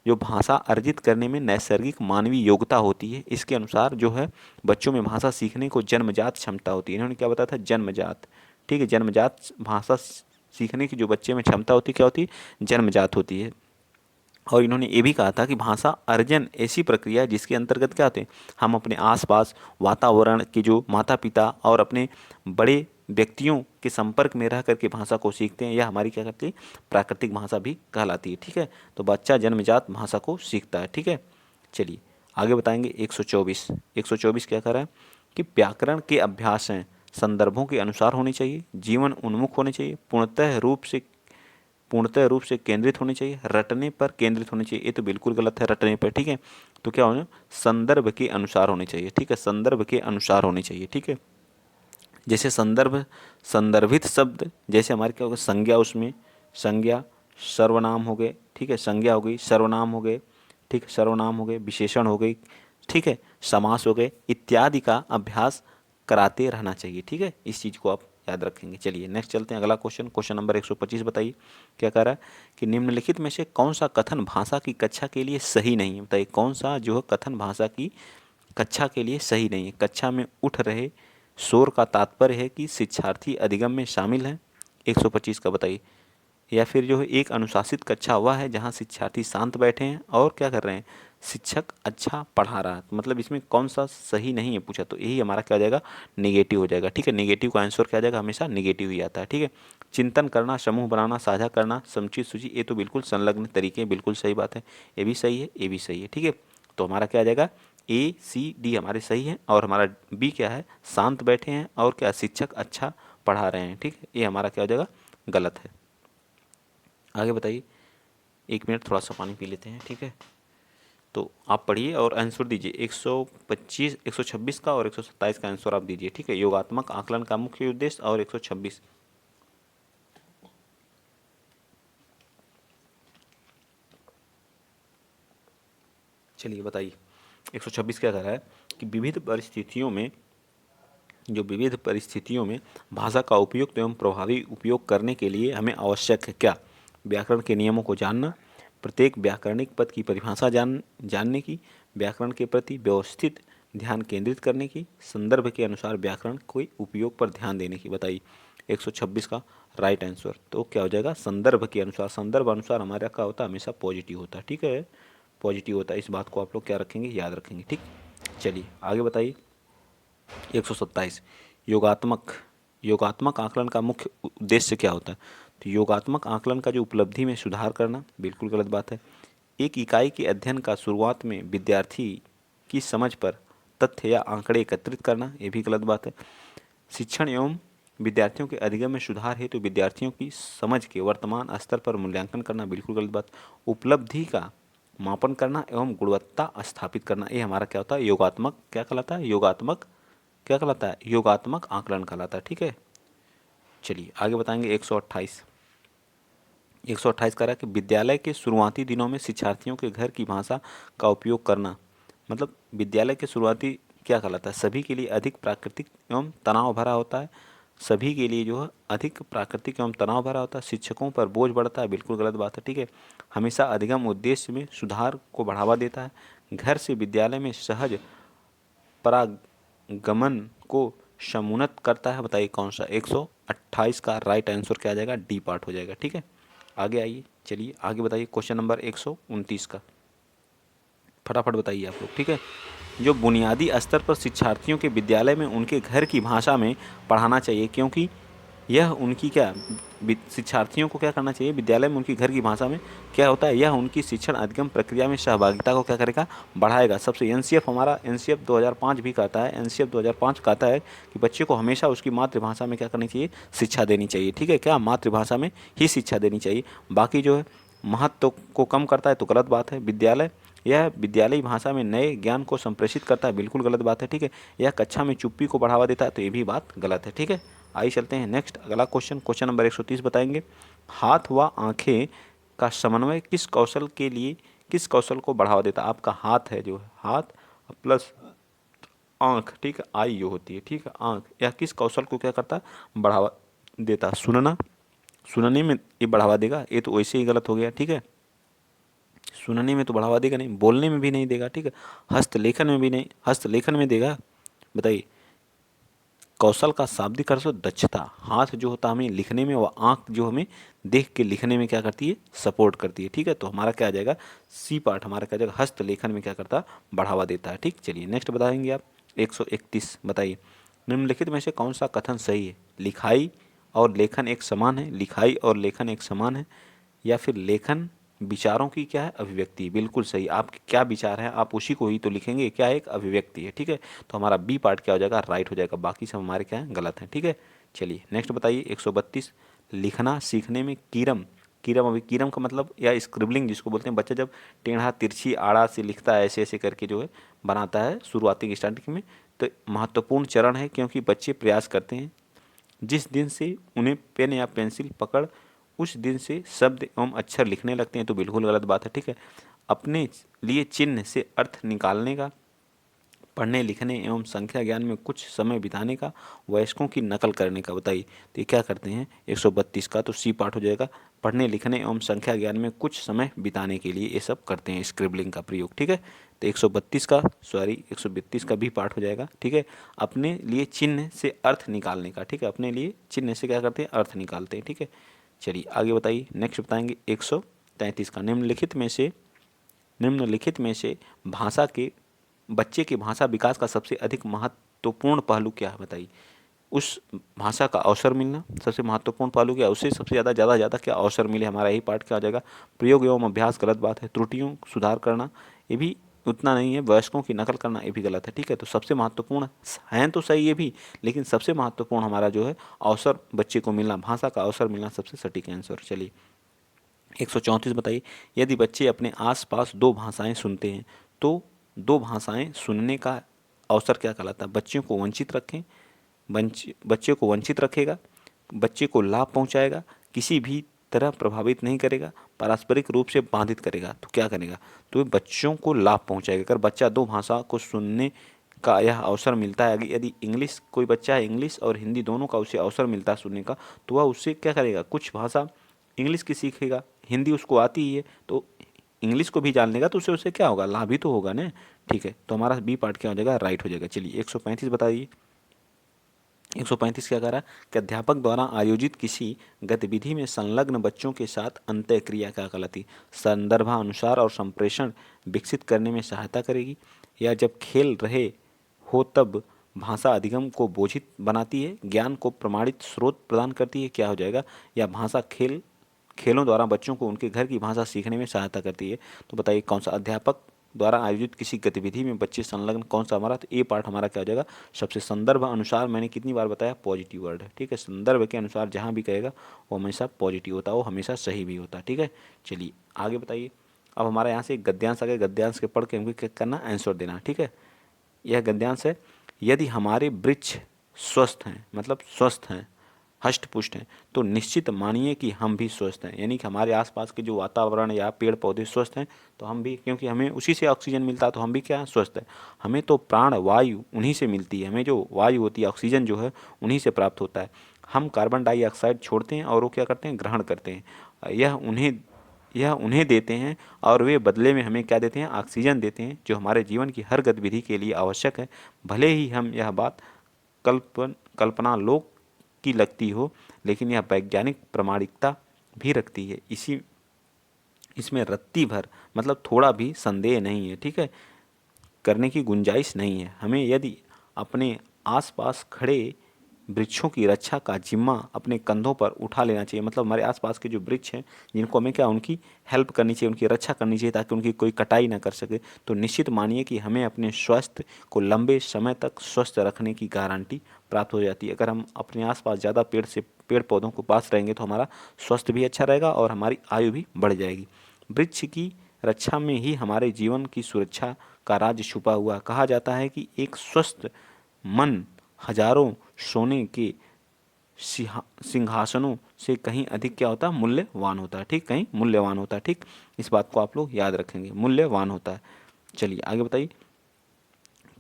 जो भाषा अर्जित करने में नैसर्गिक मानवीय योग्यता होती है, इसके अनुसार जो है बच्चों में भाषा सीखने को जन्मजात क्षमता होती है। इन्होंने क्या बताया था, जन्मजात। ठीक है, जन्मजात भाषा सीखने की जो बच्चे में क्षमता होती है क्या होती है, जन्मजात होती है। और इन्होंने ये भी कहा था कि भाषा अर्जन ऐसी प्रक्रिया है जिसके अंतर्गत क्या होते हैं, हम अपने आसपास वातावरण के जो माता पिता और अपने बड़े व्यक्तियों के संपर्क में रह करके भाषा को सीखते हैं। यह हमारी क्या करती है, प्राकृतिक भाषा भी कहलाती है। ठीक है, तो बच्चा जन्मजात भाषा को सीखता है। ठीक है, चलिए आगे बताएंगे 124। 124 क्या कर रहा है कि व्याकरण के अभ्यास हैं, संदर्भों के अनुसार होने चाहिए, जीवन उन्मुख होने चाहिए, पूर्णतः रूप से केंद्रित होने चाहिए, रटने पर केंद्रित होने चाहिए। ये तो बिल्कुल गलत है, रटने पर। ठीक है, तो क्या होना, संदर्भ के अनुसार होने चाहिए। ठीक है, संदर्भ के अनुसार होने चाहिए। ठीक है, जैसे संदर्भ, संदर्भित शब्द, जैसे हमारे क्या होगा, संज्ञा, उसमें संज्ञा, सर्वनाम हो गए। ठीक है, संज्ञा हो गई, सर्वनाम हो गए। ठीक है, सर्वनाम हो गए, विशेषण हो गई। ठीक है, समास हो गए, इत्यादि का अभ्यास कराते रहना चाहिए। ठीक है, इस चीज़ को आप याद रखेंगे। चलिए नेक्स्ट चलते हैं, अगला क्वेश्चन, क्वेश्चन नंबर 125 बताइए क्या कह रहा है कि निम्नलिखित में से कौन सा कथन भाषा की कक्षा के लिए सही नहीं है। बताइए कौन सा जो है कथन भाषा की कक्षा के लिए सही नहीं है। कक्षा में उठ रहे शोर का तात्पर्य है कि शिक्षार्थी अधिगम में शामिल हैं, 125 का बताइए। या फिर जो है एक अनुशासित कक्षा वह है जहाँ शिक्षार्थी शांत बैठे हैं और क्या कर रहे हैं, शिक्षक अच्छा पढ़ा रहा है। तो मतलब इसमें कौन सा सही नहीं है पूछा, तो यही हमारा क्या हो जाएगा, नेगेटिव हो जाएगा। ठीक है, नेगेटिव का आंसर क्या हो जाएगा, हमेशा नेगेटिव ही आता है। ठीक है, चिंतन करना, समूह बनाना, साझा करना, समुचित सूची, ये तो बिल्कुल संलग्न तरीके, बिल्कुल सही बात है। ये भी सही है, ये भी सही है। ठीक है, तो हमारा क्या आ जाएगा, ए सी डी हमारे सही है, और हमारा बी क्या है, शांत बैठे हैं और क्या शिक्षक अच्छा पढ़ा रहे हैं। ठीक है, ये हमारा क्या हो जाएगा, गलत है। आगे बताइए, 1 मिनट थोड़ा सा पानी पी लेते हैं। ठीक है, तो आप पढ़िए और आंसर दीजिए, 125, 126 का और 127 का आंसर आप दीजिए। ठीक है, योगात्मक आकलन का मुख्य उद्देश्य और 126। चलिए बताइए, 126 क्या कह रहा है कि विविध परिस्थितियों में भाषा का उपयुक्त एवं प्रभावी उपयोग करने के लिए हमें आवश्यक है क्या, व्याकरण के नियमों को जानना, प्रत्येक व्याकरणिक पद की परिभाषा जानने की, व्याकरण के प्रति व्यवस्थित ध्यान केंद्रित करने की, संदर्भ के अनुसार व्याकरण के उपयोग पर ध्यान देने की। बताइए 126 का राइट आंसर तो क्या हो जाएगा, संदर्भ के अनुसार। संदर्भ अनुसार हमारा क्या होता है, हमेशा पॉजिटिव होता है। ठीक है, पॉजिटिव होता है, इस बात को आप लोग क्या रखेंगे, याद रखेंगे। ठीक, चलिए आगे बताइए, 127 योगात्मक योगात्मक आकलन का मुख्य उद्देश्य क्या होता है। तो योगात्मक आकलन का जो उपलब्धि में सुधार करना, बिल्कुल गलत बात है। एक इकाई के अध्ययन का शुरुआत में विद्यार्थी की समझ पर तथ्य या आंकड़े एकत्रित करना, ये भी गलत बात है। शिक्षण एवं विद्यार्थियों के अधिगम में सुधार है तो विद्यार्थियों की समझ के वर्तमान स्तर पर मूल्यांकन करना, बिल्कुल गलत बात। उपलब्धि का मापन करना एवं गुणवत्ता स्थापित करना, ये हमारा क्या होता है, योगात्मक क्या कहलाता है, योगात्मक क्या कहलाता है, योगात्मक आकलन कहलाता है। ठीक है, चलिए आगे बताएंगे 128। 128 कह रहा है कि विद्यालय के शुरुआती दिनों में शिक्षार्थियों के घर की भाषा का उपयोग करना, मतलब विद्यालय के शुरुआती क्या कहलाता है, सभी के लिए अधिक प्राकृतिक एवं तनाव भरा होता है। सभी के लिए जो है अधिक प्राकृतिक एवं तनाव भरा होता है, शिक्षकों पर बोझ बढ़ता है, बिल्कुल गलत बात है। ठीक है, हमेशा अधिगम उद्देश्य में सुधार को बढ़ावा देता है। घर से विद्यालय में सहज परागमन को समुन्नत करता है। बताइए कौन सा, 128 का राइट आंसर क्या आ जाएगा, डी पार्ट हो जाएगा। ठीक है, आगे आइए, चलिए आगे बताइए, क्वेश्चन नंबर 129 का फटाफट बताइए आप लोग। ठीक है, जो बुनियादी स्तर पर शिक्षार्थियों के विद्यालय में उनके घर की भाषा में पढ़ाना चाहिए, क्योंकि यह उनकी क्या, शिक्षार्थियों को क्या करना चाहिए, विद्यालय में उनकी घर की भाषा में क्या होता है, यह उनकी शिक्षण अधिगम प्रक्रिया में सहभागिता को क्या करेगा, बढ़ाएगा। सबसे एनसीएफ, हमारा एनसीएफ 2005 भी कहता है, एनसीएफ 2005 कहता है कि बच्चे को हमेशा उसकी मातृभाषा में क्या करनी चाहिए, शिक्षा देनी चाहिए। ठीक है, क्या मातृभाषा में ही शिक्षा देनी चाहिए। बाकी जो है महत्व को कम करता है तो गलत बात है। यह विद्यालयी भाषा में नए ज्ञान को संप्रेषित करता है, बिल्कुल गलत बात है। ठीक है, यह कक्षा में चुप्पी को बढ़ावा देता है, तो ये भी बात गलत है। ठीक है, आइए चलते हैं नेक्स्ट, अगला क्वेश्चन, क्वेश्चन नंबर 130 बताएंगे। हाथ व आंखें का समन्वय किस कौशल को बढ़ावा देता है। आपका हाथ है, जो है हाथ प्लस आंख, ठीक है, आई जो होती है, ठीक है, आंख, यह किस कौशल को क्या करता है, बढ़ावा देता है। सुनने में ये बढ़ावा देगा, ये तो वैसे ही गलत हो गया। ठीक है, सुनने में तो बढ़ावा देगा नहीं, बोलने में भी नहीं देगा। ठीक है, हस्तलेखन में भी नहीं, हस्तलेखन में देगा। बताइए, कौशल का शाब्दिक अर्थ दक्षता, हाथ जो होता है हमें लिखने में, व आंख जो हमें देख के लिखने में क्या करती है, सपोर्ट करती है। ठीक है, तो हमारा क्या आ जाएगा, सी पार्ट हमारा क्या आ जाएगा, हस्तलेखन में क्या करता है, बढ़ावा देता है। ठीक, चलिए नेक्स्ट बताएंगे आप 131 बताइए, निम्नलिखित में से कौन सा कथन सही है, लिखाई और लेखन एक समान है, लिखाई और लेखन एक समान है, या फिर लेखन विचारों की क्या है, अभिव्यक्ति। बिल्कुल सही, आपके क्या विचार है आप उसी को ही तो लिखेंगे, क्या एक अभिव्यक्ति है। ठीक है, तो हमारा बी पार्ट क्या हो जाएगा, राइट हो जाएगा, बाकी सब हमारे क्या है, गलत है। ठीक है, चलिए नेक्स्ट बताइए 132, लिखना सीखने में कीरम, कीरम अभी कीरम का मतलब या स्क्रिबलिंग जिसको बोलते हैं, बच्चा जब टेढ़ा तिरछी आड़ा से लिखता है, ऐसे ऐसे करके जो है बनाता है शुरुआती स्टार्टिंग में, तो महत्वपूर्ण चरण है, क्योंकि बच्चे प्रयास करते हैं जिस दिन से उन्हें पेन या पेंसिल पकड़ उस दिन से शब्द एवं अक्षर लिखने लगते हैं, तो बिल्कुल गलत बात है। ठीक है, अपने लिए चिन्ह से अर्थ निकालने का, पढ़ने लिखने एवं संख्या ज्ञान में कुछ समय बिताने का, वयस्कों की नकल करने का। बताइए, तो ये क्या करते हैं 132 का, तो सी पार्ट हो जाएगा, पढ़ने लिखने एवं संख्या ज्ञान में कुछ समय बिताने के लिए ये सब करते हैं, स्क्रिबलिंग का प्रयोग। ठीक है, तो 132 का 132 का भी पार्ट हो जाएगा। ठीक है, अपने लिए चिन्ह से अर्थ निकालने का। ठीक है, अपने लिए चिन्ह से क्या करते हैं, अर्थ निकालते हैं। ठीक है, चलिए आगे बताइए, नेक्स्ट बताएंगे 133 का, निम्नलिखित में से भाषा के बच्चे के भाषा विकास का सबसे अधिक महत्वपूर्ण पहलू क्या है। बताइए, उस भाषा का अवसर मिलना सबसे महत्वपूर्ण पहलू क्या है, उससे सबसे ज़्यादा क्या अवसर मिले, हमारा यही पार्ट क्या हो जाएगा, प्रयोग एवं अभ्यास गलत बात है, त्रुटियों सुधार करना ये भी उतना नहीं है, वयस्कों की नकल करना ये भी गलत है। ठीक है, तो सबसे महत्वपूर्ण हैं तो सही ये भी, लेकिन सबसे महत्वपूर्ण हमारा जो है अवसर बच्चे को मिलना, भाषा का अवसर मिलना सबसे सटीक आंसर। चलिए 134 बताइए, यदि बच्चे अपने आसपास दो भाषाएं सुनते हैं तो दो भाषाएं सुनने का अवसर क्या कहलाता है, बच्चों को वंचित रखें, बच्चे को वंचित रखेगा, बच्चे को लाभ पहुंचाएगा, किसी भी तरह प्रभावित नहीं करेगा, पारस्परिक रूप से बाधित करेगा, तो क्या करेगा, तो ये बच्चों को लाभ पहुंचाएगा। अगर बच्चा दो भाषा को सुनने का यह अवसर मिलता है, यदि इंग्लिश कोई बच्चा है, इंग्लिश और हिंदी दोनों का उसे अवसर मिलता है सुनने का, तो वह उससे क्या करेगा, कुछ भाषा इंग्लिश की सीखेगा, हिंदी उसको आती ही है तो इंग्लिश को भी जान लेगा, तो उससे उसे क्या होगा, लाभ ही तो होगा ना। ठीक है, तो हमारा बी पार्ट क्या हो जाएगा, राइट हो जाएगा। चलिए 135 बताइए, 135 क्या कह रहा है कि अध्यापक द्वारा आयोजित किसी गतिविधि में संलग्न बच्चों के साथ अंतःक्रिया क्या कहलाती, संदर्भानुसार और संप्रेषण विकसित करने में सहायता करेगी, या जब खेल रहे हो तब भाषा अधिगम को बोझित बनाती है, ज्ञान को प्रमाणित स्रोत प्रदान करती है, क्या हो जाएगा, या भाषा खेलों द्वारा बच्चों को उनके घर की भाषा सीखने में सहायता करती है। तो बताइए कौन सा, अध्यापक द्वारा आयोजित किसी गतिविधि में बच्चे संलग्न, कौन सा हमारा, तो ए पार्ट हमारा क्या हो जाएगा, सबसे संदर्भ अनुसार, मैंने कितनी बार बताया पॉजिटिव वर्ड है। ठीक है, संदर्भ के अनुसार जहाँ भी कहेगा वो हमेशा पॉजिटिव होता है, वो हमेशा सही भी होता है। ठीक है, चलिए आगे बताइए, अब हमारे यहाँ से एक गद्यांश आ गया, गद्यांश के पढ़ के हमको क्या करना, आंसर देना। ठीक है, यह गद्यांश है, यदि हमारे वृक्ष स्वस्थ हैं, मतलब स्वस्थ हैं, हष्ट पुष्ट हैं, तो निश्चित मानिए कि हम भी स्वस्थ हैं, यानी कि हमारे आसपास के जो वातावरण या पेड़ पौधे स्वस्थ हैं, तो हम भी, क्योंकि हमें उसी से ऑक्सीजन मिलता है, तो हम भी क्या हैं, स्वस्थ हैं। हमें तो प्राण वायु उन्हीं से मिलती है, हमें जो वायु होती है, ऑक्सीजन जो है उन्हीं से प्राप्त होता है। हम कार्बन डाइऑक्साइड छोड़ते हैं और वो क्या करते हैं, ग्रहण करते हैं, यह उन्हें देते हैं, और वे बदले में हमें क्या देते हैं, ऑक्सीजन देते हैं, जो हमारे जीवन की हर गतिविधि के लिए आवश्यक है। भले ही हम यह बात कल्पना लोक की लगती हो, लेकिन यह वैज्ञानिक प्रामाणिकता भी रखती है, इसमें रत्ती भर मतलब थोड़ा भी संदेह नहीं है। ठीक है, करने की गुंजाइश नहीं है। हमें यदि अपने आसपास खड़े वृक्षों की रक्षा का जिम्मा अपने कंधों पर उठा लेना चाहिए, मतलब हमारे आसपास के जो वृक्ष हैं जिनको हमें क्या, उनकी हेल्प करनी चाहिए, उनकी रक्षा करनी चाहिए, ताकि उनकी कोई कटाई ना कर सके, तो निश्चित मानिए कि हमें अपने स्वास्थ्य को लंबे समय तक स्वस्थ रखने की गारंटी प्राप्त हो जाती है। अगर हम अपने आसपास ज़्यादा पेड़ पौधों के पास रहेंगे तो हमारा स्वास्थ्य भी अच्छा रहेगा और हमारी आयु भी बढ़ जाएगी। वृक्ष की रक्षा में ही हमारे जीवन की सुरक्षा का राज छुपा हुआ। कहा जाता है कि एक स्वस्थ मन हजारों सोने के सिंहासनों से कहीं अधिक क्या होता है, मूल्यवान होता है। ठीक, कहीं मूल्यवान होता है। ठीक, इस बात को आप लोग याद रखेंगे, मूल्यवान होता है। चलिए आगे बताइए,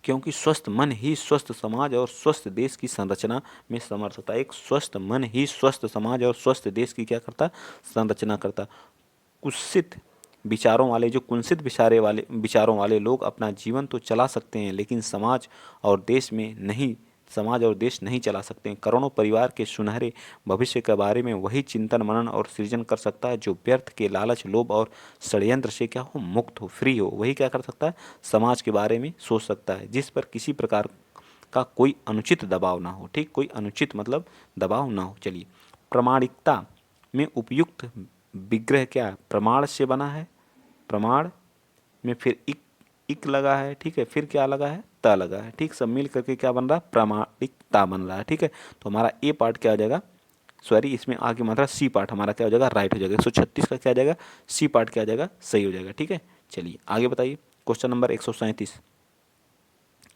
क्योंकि स्वस्थ मन ही स्वस्थ समाज और स्वस्थ देश की संरचना में समर्थ होता है। एक स्वस्थ मन ही स्वस्थ समाज और स्वस्थ देश की क्या करता, संरचना करता। कुत्सित कुंसित विचारों वाले लोग अपना जीवन तो चला सकते हैं, लेकिन समाज और देश में नहीं समाज और देश नहीं चला सकते हैं। करोड़ों परिवार के सुनहरे भविष्य के बारे में वही चिंतन मनन और सृजन कर सकता है जो व्यर्थ के लालच लोभ और षड्यंत्र से क्या हो, मुक्त हो, फ्री हो। वही क्या कर सकता है, समाज के बारे में सोच सकता है जिस पर किसी प्रकार का कोई अनुचित दबाव ना हो। ठीक, कोई अनुचित मतलब दबाव ना हो। चलिए, प्रामाणिकता में उपयुक्त विग्रह क्या है, प्रमाण से बना है, प्रमाण में फिर इक लगा है, ठीक है, फिर क्या लगा है, त लगा है। ठीक, सब मिल करके क्या बन रहा है, प्रामाणिकता बन रहा है। ठीक है, तो हमारा ए पार्ट क्या हो जाएगा, सॉरी इसमें आगे मात्रा सी पार्ट हमारा क्या हो जाएगा, राइट हो जाएगा। 136 का क्या आ जाएगा, सी पार्ट क्या आ जाएगा, सही हो जाएगा। ठीक है, चलिए आगे बताइए। क्वेश्चन नंबर 137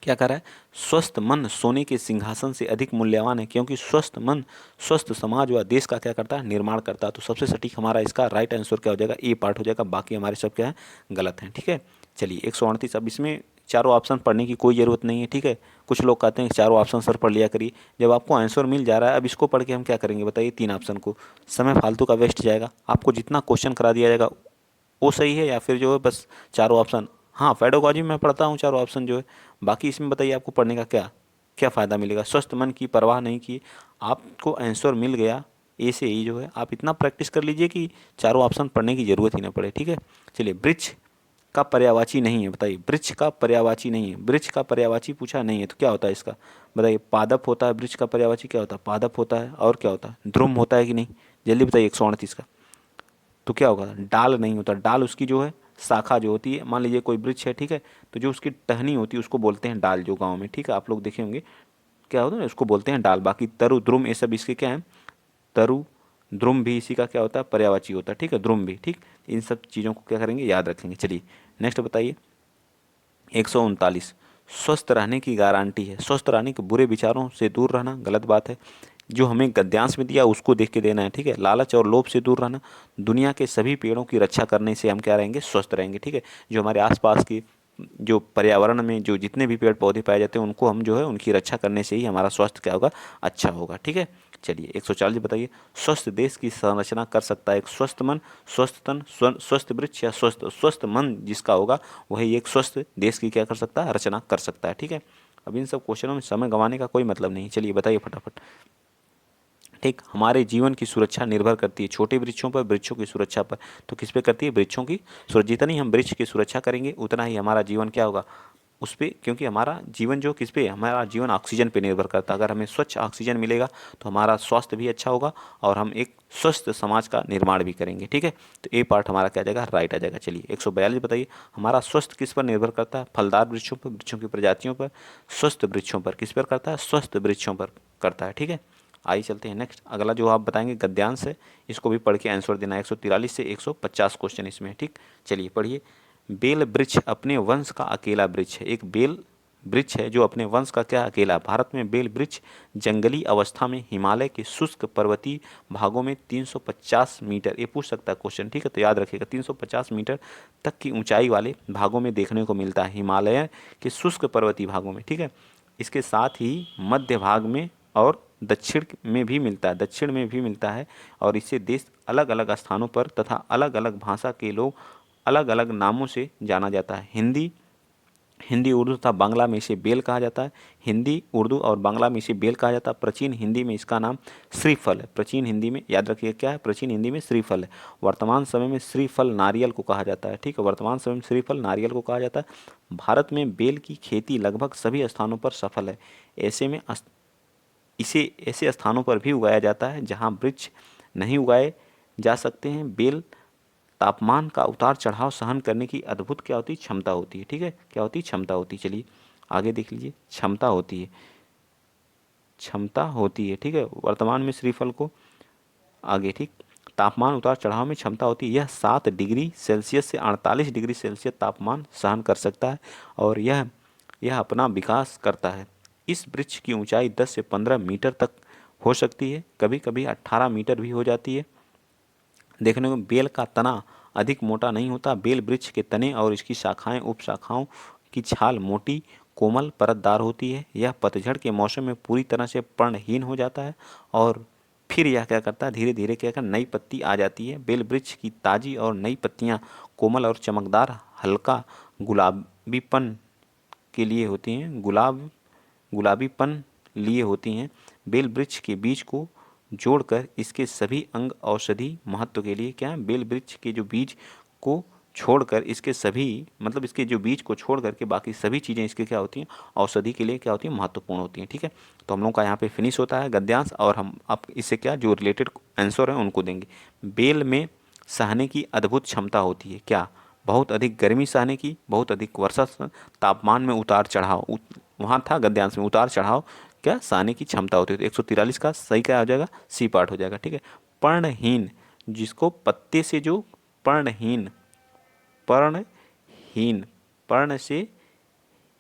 क्या कर रहा है, स्वस्थ मन सोने के सिंहासन से अधिक मूल्यवान है क्योंकि स्वस्थ मन स्वस्थ समाज व देश का क्या करता है, निर्माण करता है। तो सबसे सटीक हमारा इसका राइट आंसर क्या हो जाएगा, ए पार्ट हो जाएगा। बाकी हमारे सब क्या है, गलत हैं। ठीक है, चलिए 138। अब इसमें चारों ऑप्शन पढ़ने की कोई ज़रूरत नहीं है। ठीक है, कुछ लोग कहते हैं कि चारों ऑप्शन सर पढ़ लिया करिए। जब आपको आंसर मिल जा रहा है, अब इसको पढ़ के हम क्या करेंगे बताइए, तीन ऑप्शन को, समय फालतू का वेस्ट जाएगा। आपको जितना क्वेश्चन करा दिया जाएगा वो सही है, या फिर जो है बस चारों ऑप्शन। हाँ, पेडागॉजी में मैं पढ़ता हूँ चारों ऑप्शन जो है। बाकी इसमें बताइए आपको पढ़ने का क्या क्या फ़ायदा मिलेगा। स्वस्थ मन की परवाह नहीं की, आपको आंसर मिल गया ए से ही जो है, आप इतना प्रैक्टिस कर लीजिए कि चारों ऑप्शन पढ़ने की ज़रूरत ही ना पड़े। ठीक है, चलिए, वृक्ष का पर्यायवाची नहीं है, बताइए। वृक्ष का पर्यायवाची नहीं है, वृक्ष का पर्यायवाची पूछा नहीं है तो क्या होता है इसका, बताइए। पादप होता है, वृक्ष का पर्यायवाची क्या होता है, पादप होता है, और क्या होता है, ध्रुम होता है कि नहीं, जल्दी बताइए। 138 का तो क्या होगा, डाल नहीं होता। डाल उसकी जो है शाखा जो होती है, मान लीजिए कोई वृक्ष है, ठीक है, तो जो उसकी टहनी होती है उसको बोलते हैं डाल, जो गाँव में, ठीक है, आप लोग देखे होंगे क्या होता है ना, उसको बोलते हैं डाल। बाकी तरु ध्रुम ये सब इसके क्या है, तरु ध्रुम भी इसी का क्या होता है, पर्यायवाची होता है। ठीक है, ध्रुम भी। ठीक, इन सब चीज़ों को क्या करेंगे, याद रखेंगे। चलिए नेक्स्ट बताइए। 139 स्वस्थ रहने की गारंटी है। स्वस्थ रहने के बुरे विचारों से दूर रहना, गलत बात है। जो हमें गद्यांश में दिया उसको देख के देना है। ठीक है, लालच और लोभ से दूर रहना, दुनिया के सभी पेड़ों की रक्षा करने से हम क्या रहेंगे, स्वस्थ रहेंगे। ठीक है, जो हमारे आसपास की जो पर्यावरण में जो जितने भी पेड़ पौधे पाए जाते हैं उनको हम जो है उनकी रक्षा करने से ही हमारा स्वास्थ्य क्या होगा, अच्छा होगा। ठीक है, चलिए 140 बताइए। स्वस्थ देश की संरचना कर सकता है एक स्वस्थ मन, स्वस्थ तन, स्वस्थ वृक्ष या स्वस्थ स्वस्थ मन जिसका होगा वही एक स्वस्थ देश की क्या कर सकता है, रचना कर सकता है। ठीक है, अब इन सब क्वेश्चनों में समय गंवाने का कोई मतलब नहीं। चलिए बताइए फटाफट। ठीक, हमारे जीवन की सुरक्षा निर्भर करती है छोटे वृक्षों पर, वृक्षों की सुरक्षा पर। तो किस पे करती है, वृक्षों की सुरक्षा। जितनी हम वृक्ष की सुरक्षा करेंगे उतना ही हमारा जीवन क्या होगा, उस पर, क्योंकि हमारा जीवन जो किस पे, हमारा जीवन ऑक्सीजन पे निर्भर करता है। अगर हमें स्वच्छ ऑक्सीजन मिलेगा तो हमारा स्वास्थ्य भी अच्छा होगा और हम एक स्वस्थ समाज का निर्माण भी करेंगे। ठीक है, तो ए पार्ट हमारा क्या आ जाएगा, राइट आ जाएगा। चलिए 142 बताइए। हमारा स्वस्थ किस पर निर्भर करता है, फलदार वृक्षों पर, वृक्षों की प्रजातियों पर। स्वस्थ वृक्षों पर किस पर करता है, स्वस्थ वृक्षों पर करता है। ठीक है, आइए चलते हैं नेक्स्ट। अगला जो आप बताएंगे गद्यांश है, इसको भी पढ़ के आंसर देना है। 143 से 150 क्वेश्चन इसमें। ठीक, चलिए पढ़िए। बेल वृक्ष अपने वंश का अकेला वृक्ष है। एक बेल वृक्ष है जो अपने वंश का क्या, अकेला। भारत में बेल वृक्ष जंगली अवस्था में हिमालय के शुष्क पर्वतीय भागों में 350 मीटर, ये पूछ सकता है क्वेश्चन, ठीक है, तो याद रखिएगा 350 मीटर तक की ऊंचाई वाले भागों में देखने को मिलता है, हिमालय के शुष्क पर्वतीय भागों में। ठीक है, इसके साथ ही मध्य भाग में और दक्षिण में भी मिलता है, दक्षिण में भी मिलता है। और इसे देश अलग अलग स्थानों पर तथा अलग अलग भाषा के लोग अलग अलग नामों से जाना जाता है। हिंदी हिंदी उर्दू तथा बांग्ला में इसे बेल कहा जाता है। हिंदी उर्दू और बांग्ला में इसे बेल कहा जाता है। प्राचीन हिंदी में इसका नाम श्रीफल है। प्राचीन हिंदी में याद रखिए क्या है, प्राचीन हिंदी में श्रीफल है। वर्तमान समय में श्रीफल नारियल को कहा जाता है। ठीक है, वर्तमान समय में श्रीफल नारियल को कहा जाता है। भारत में बेल की खेती लगभग सभी स्थानों पर सफल है। ऐसे में इसे ऐसे स्थानों पर भी उगाया जाता है जहाँ वृक्ष नहीं उगाए जा सकते हैं। बेल तापमान का उतार चढ़ाव सहन करने की अद्भुत क्या होती है, क्षमता होती है। ठीक है, क्या होती है, क्षमता होती है। चलिए आगे देख लीजिए, क्षमता होती है, क्षमता होती है। ठीक है, वर्तमान में श्रीफल को आगे। ठीक, तापमान उतार चढ़ाव में क्षमता होती है। यह 7 डिग्री सेल्सियस से 48 डिग्री सेल्सियस तापमान सहन कर सकता है और यह अपना विकास करता है। इस वृक्ष की ऊंचाई 10 से 15 मीटर तक हो सकती है, कभी कभी 18 मीटर भी हो जाती है। देखने को बेल का तना अधिक मोटा नहीं होता। बेल वृक्ष के तने और इसकी शाखाएं उप शाखाओं की छाल मोटी कोमल परतदार होती है। यह पतझड़ के मौसम में पूरी तरह से पर्णहीन हो जाता है और फिर यह क्या करता है, धीरे धीरे क्या कर नई पत्ती आ जाती है। बेल वृक्ष की ताजी और नई पत्तियां कोमल और चमकदार हल्का गुलाबीपन के लिए होती हैं, गुलाबीपन लिए होती हैं। बेल वृक्ष के बीज को जोड़कर इसके सभी अंग औषधि महत्व के लिए क्या है, बेल वृक्ष के जो बीज को छोड़कर इसके सभी मतलब इसके जो बीज को छोड़ करके बाकी सभी चीज़ें इसके क्या होती हैं, औषधि के लिए क्या होती हैं, महत्वपूर्ण होती हैं। ठीक है, तो हम लोग का यहाँ पे फिनिश होता है गद्यांश, और हम अब इससे क्या जो रिलेटेड आंसर हैं उनको देंगे। बेल में सहने की अद्भुत क्षमता होती है क्या, बहुत अधिक गर्मी सहने की, बहुत अधिक वर्षा, तापमान में उतार चढ़ाव, वहाँ था गद्यांश में उतार चढ़ाव क्या सहने की क्षमता होती है। तो 143 का सही क्या हो जाएगा, सी पार्ट हो जाएगा। ठीक है, पर्णहीन, जिसको पत्ते से जो पर्णहीन, पर्णहीन, पर्ण से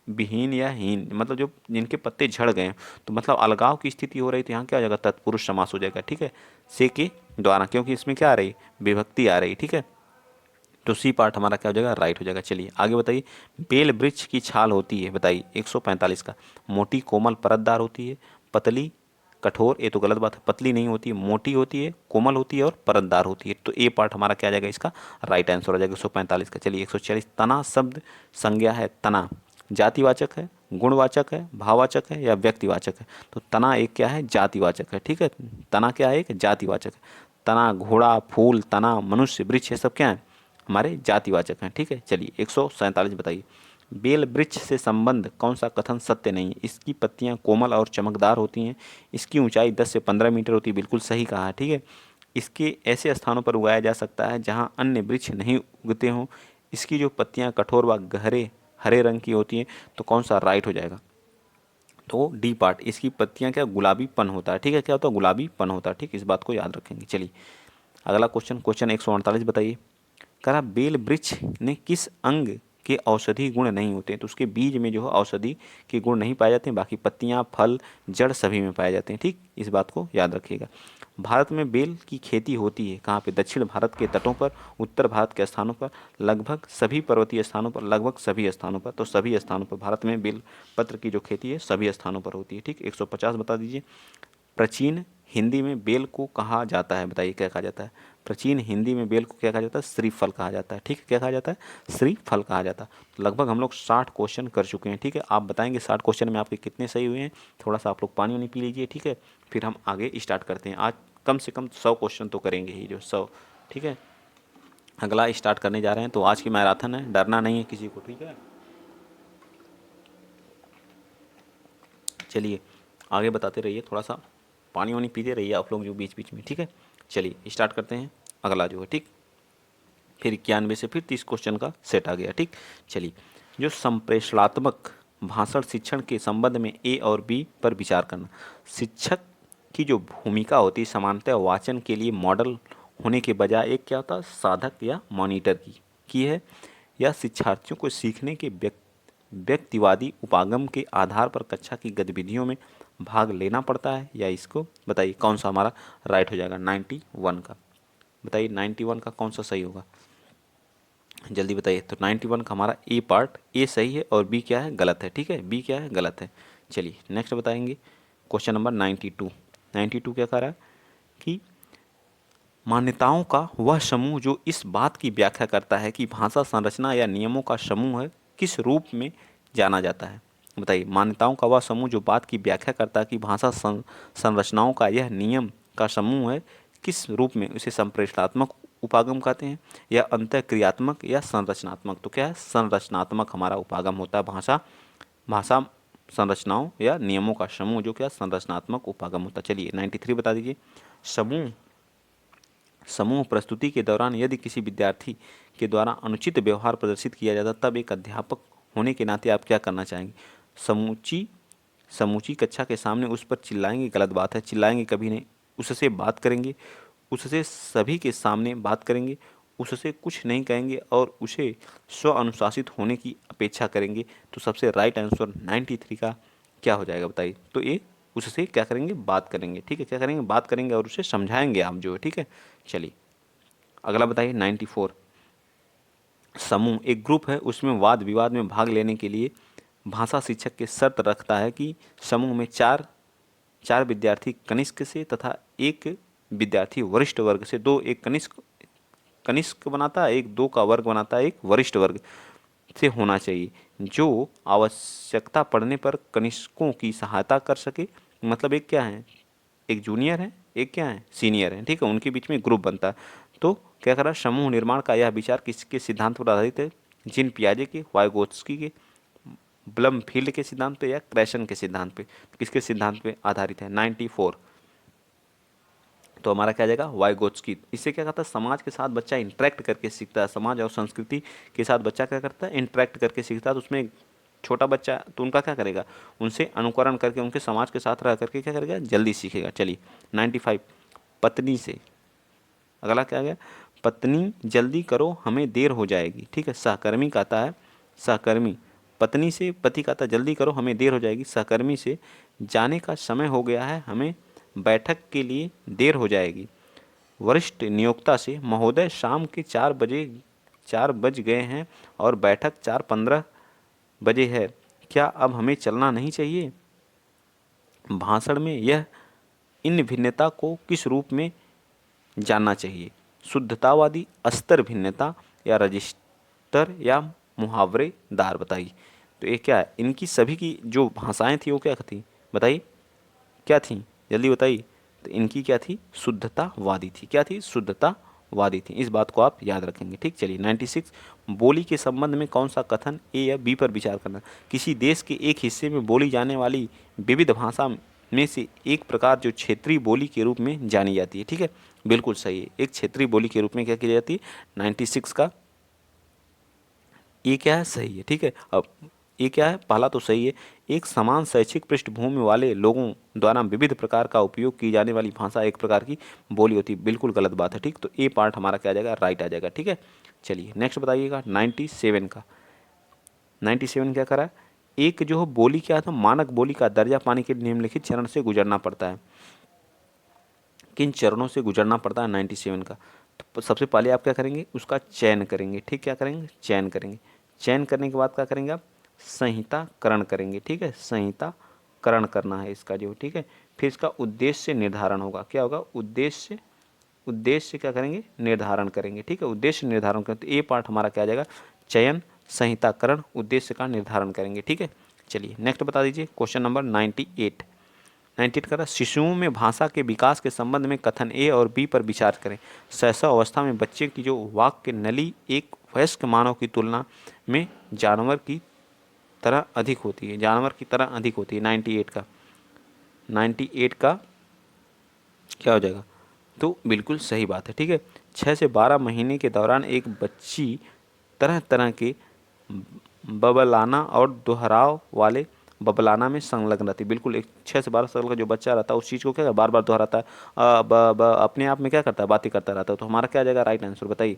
विहीन या हीन, मतलब जो जिनके पत्ते झड़ गए हैं, तो मतलब अलगाव की स्थिति हो रही, तो यहाँ क्या हो जाएगा, तत्पुरुष समास हो जाएगा। ठीक है, से के द्वारा, क्योंकि इसमें क्या आ रही, विभक्ति आ रही। ठीक है, तो सी पार्ट हमारा क्या हो जाएगा, राइट हो जाएगा। चलिए आगे बताइए। बेल वृक्ष की छाल होती है, बताइए 145 का, मोटी कोमल परतदार होती है, पतली कठोर, ये तो गलत बात है, पतली नहीं होती है, मोटी होती है, कोमल होती है और परतदार होती है। तो ए पार्ट हमारा क्या आ जाएगा, इसका राइट आंसर हो जाएगा 145 का। चलिए 146, तना शब्द संज्ञा है, तना जातिवाचक है, गुणवाचक है, भाववाचक है या व्यक्तिवाचक है। तो तना एक क्या है, जातिवाचक है। ठीक है, तना क्या है, एक जातिवाचक है। तना, घोड़ा, फूल, तना, मनुष्य, वृक्ष, ये सब क्या है, हमारे जातिवाचक हैं। ठीक है, चलिए 147 बताइए। बेल वृक्ष से संबंध कौन सा कथन सत्य नहीं है, इसकी पत्तियां कोमल और चमकदार होती हैं, इसकी ऊंचाई 10 से 15 मीटर होती है, बिल्कुल सही कहा है। ठीक है, इसके ऐसे स्थानों पर उगाया जा सकता है जहां अन्य वृक्ष नहीं उगते हों, इसकी जो पत्तियां कठोर व गहरे हरे रंग की होती हैं, तो कौन सा राइट हो जाएगा, तो डी पार्ट, इसकी पत्तियां क्या गुलाबीपन होता है। ठीक है, क्या होता है, गुलाबीपन होता है। ठीक, इस बात को याद रखेंगे। चलिए अगला क्वेश्चन, क्वेश्चन 148 बताइए। करा बेल वृक्ष ने किस अंग के औषधि गुण नहीं होते हैं, तो उसके बीज में जो है औषधि के गुण नहीं पाए जाते हैं, बाकी पत्तियां, फल, जड़ सभी में पाए जाते हैं। ठीक, इस बात को याद रखिएगा। भारत में बेल की खेती होती है कहाँ पे, दक्षिण भारत के तटों पर, उत्तर भारत के स्थानों पर, लगभग सभी पर्वतीय स्थानों पर, लगभग सभी स्थानों पर। तो सभी स्थानों पर भारत में बेल पत्र की जो खेती है सभी स्थानों पर होती है। ठीक, 150 बता दीजिए। प्राचीन हिंदी में बेल को कहा जाता है, बताइए क्या कहा जाता है, प्राचीन हिंदी में बेल को क्या कहा जाता है, श्रीफल कहा जाता है। ठीक है, क्या कहा जाता है, श्रीफल कहा जाता है। तो लगभग हम लोग 60 क्वेश्चन कर चुके हैं। ठीक है, आप बताएंगे 60 क्वेश्चन में आपके कितने सही हुए हैं, थोड़ा सा आप लोग पानी वानी पी लीजिए। ठीक है, फिर हम आगे स्टार्ट करते हैं। आज कम से कम 100 क्वेश्चन तो करेंगे ही, जो 100। ठीक है, अगला स्टार्ट करने जा रहे हैं। तो आज की मैराथन है, डरना नहीं है किसी को। ठीक है, चलिए आगे बताते रहिए, थोड़ा सा पानी वानी पीते रहिए आप लोग जो बीच बीच में। ठीक है, चलिए स्टार्ट करते हैं अगला जो है। ठीक, फिर 91 से फिर 30 क्वेश्चन का सेट आ गया। ठीक, चलिए जो संप्रेषणात्मक भाषण शिक्षण के संबंध में ए और बी पर विचार करना। शिक्षक की जो भूमिका होती है सामान्यतः वाचन के लिए मॉडल होने के बजाय एक क्या होता है, साधक या मॉनिटर की है, या शिक्षार्थियों को सीखने के व्यक्तिवादी उपागम के आधार पर कक्षा की गतिविधियों में भाग लेना पड़ता है, या इसको बताइए कौन सा हमारा राइट हो जाएगा 91 का। बताइए 91 का कौन सा सही होगा, जल्दी बताइए। तो 91 का हमारा ए पार्ट, ए सही है और बी क्या है, गलत है। ठीक है, बी क्या है, गलत है। चलिए नेक्स्ट बताएंगे क्वेश्चन नंबर 92। 92 क्या कह रहा है कि मान्यताओं का वह समूह जो इस बात की व्याख्या करता है कि भाषा संरचना या नियमों का समूह है, किस रूप में जाना जाता है। बताइए मान्यताओं का वह समूह जो बात की व्याख्या करता है कि भाषा संरचनाओं का यह नियम का समूह है, किस रूप में, उसे संप्रेषणात्मक उपागम कहते हैं, या अंतःक्रियात्मक या संरचनात्मक। तो क्या है, संरचनात्मक हमारा उपागम होता है। भाषा भाषा संरचनाओं या नियमों का समूह जो क्या संरचनात्मक उपागम होता है। चलिए 93 बता दीजिए। समूह समूह प्रस्तुति के दौरान यदि किसी विद्यार्थी के द्वारा अनुचित व्यवहार प्रदर्शित किया जाता, तब एक अध्यापक होने के नाते आप क्या करना चाहेंगे। समूची समूची कक्षा के सामने उस पर चिल्लाएंगे, गलत बात है, चिल्लाएंगे कभी नहीं। उससे बात करेंगे, उससे सभी के सामने बात करेंगे, उससे कुछ नहीं कहेंगे और उसे स्व अनुशासित होने की अपेक्षा करेंगे। तो सबसे राइट आंसर 93 का क्या हो जाएगा, बताइए। तो ये उससे क्या करेंगे, बात करेंगे। ठीक है, क्या करेंगे, बात करेंगे और उसे समझाएंगे आप जो है। ठीक है, चलिए अगला बताइए 94। समूह एक ग्रुप है, उसमें वाद विवाद में भाग लेने के लिए भाषा शिक्षक के शर्त रखता है कि समूह में चार विद्यार्थी कनिष्क से तथा एक विद्यार्थी वरिष्ठ वर्ग से, दो एक कनिष्क कनिष्क बनाता है, एक दो का वर्ग बनाता है, एक वरिष्ठ वर्ग। से होना चाहिए, जो आवश्यकता पड़ने पर कनिष्कों की सहायता कर सके। मतलब एक क्या है, एक जूनियर है, एक क्या है, सीनियर है, ठीक है, उनके बीच में ग्रुप बनता है। तो क्या करा, समूह निर्माण का यह विचार किसके सिद्धांत पर आधारित है? जिन पियाजे के, वाइगोत्स्की के, ब्लमफील्ड के सिद्धांत पे या क्रैशन के सिद्धांत पे? किसके सिद्धांत पे आधारित है? 94। तो हमारा क्या आ जाएगा? वाइगोत्स्की। इससे क्या करता है, समाज के साथ बच्चा इंटरेक्ट करके सीखता है, समाज और संस्कृति के साथ बच्चा क्या करता है, इंटरेक्ट करके सीखता है। तो उसमें छोटा बच्चा तो उनका क्या करेगा, उनसे अनुकरण करके, उनके समाज के साथ रह करके क्या करेगा, जल्दी सीखेगा। चलिए 95, पत्नी से अगला क्या आ गया, पत्नी जल्दी करो हमें देर हो जाएगी, ठीक है। सहकर्मी कहता है, सहकर्मी, पत्नी से पति कहता है जल्दी करो हमें देर हो जाएगी। सहकर्मी से जाने का समय हो गया है, हमें बैठक के लिए देर हो जाएगी। वरिष्ठ नियोक्ता से महोदय शाम के 4 बज गए हैं और बैठक 4:15 बजे है, क्या अब हमें चलना नहीं चाहिए? भाषण में यह इन भिन्नता को किस रूप में जानना चाहिए? शुद्धतावादी, अस्तर भिन्नता, या रजिस्टर, या मुहावरेदार? बताइए। तो ये क्या है, इनकी सभी की जो भाषाएं थी वो क्या थी, बताइए क्या थी, जल्दी बताइए। तो इनकी क्या थी, शुद्धतावादी थी। क्या थी, शुद्धतावादी थी। इस बात को आप याद रखेंगे, ठीक। चलिए 96, बोली के संबंध में कौन सा कथन ए या बी पर विचार करना? किसी देश के एक हिस्से में बोली जाने वाली विविध भाषा में से एक प्रकार जो क्षेत्रीय बोली के रूप में जानी जाती है, ठीक है, बिल्कुल सही है। एक क्षेत्रीय बोली के रूप में क्या की जाती है? 96 का ये क्या है, सही है, ठीक है। अब ये क्या है, पहला तो सही है। एक समान शैक्षिक पृष्ठभूमि वाले लोगों द्वारा विविध प्रकार का उपयोग की जाने वाली भाषा एक प्रकार की बोली होती है, बिल्कुल गलत बात है, ठीक। तो ए पार्ट हमारा क्या आ जाएगा, राइट आ जाएगा, ठीक है। चलिए नेक्स्ट बताइएगा 97 का। 97 क्या करा है, एक जो बोली क्या था, मानक बोली का दर्जा पाने के लिए निम्नलिखित चरण से गुजरना पड़ता है। किन चरणों से गुजरना पड़ता है 97 का? तो सबसे पहले आप क्या करेंगे, उसका चयन करेंगे, ठीक। क्या करेंगे, चयन करेंगे। चयन करने के बाद क्या करेंगे आप, संहिताकरण करेंगे, ठीक है। संहिताकरण करना है इसका जो, ठीक है। फिर इसका उद्देश्य निर्धारण होगा। क्या होगा, उद्देश्य, उद्देश्य क्या करेंगे, निर्धारण करेंगे, ठीक है। उद्देश्य निर्धारण करें तो ए पार्ट हमारा क्या आ जाएगा, चयन, संहिताकरण, उद्देश्य का निर्धारण करेंगे, ठीक है। चलिए नेक्स्ट बता दीजिए, क्वेश्चन नंबर 98। 98 का शिशुओं में भाषा के विकास के संबंध में कथन ए और बी पर विचार करें। शैशव अवस्था में बच्चे की जो वाक्य नली एक वयस्क मानव की तुलना में जानवर की तरह अधिक होती है, जानवर की तरह अधिक होती है। 98 का, 98 का क्या हो जाएगा, तो बिल्कुल सही बात है, ठीक है। 6 से 12 महीने के दौरान एक बच्ची तरह तरह के बबलाना और दोहराव वाले बबलाना में संलग्न रहती है। बिल्कुल, एक 6 से 12 साल का जो बच्चा रहता है उस चीज़ को क्या बार बार दोहराता है, अपने आप में क्या करता है, बातें करता रहता है। तो हमारा क्या आ जाएगा, राइट आंसर बताइए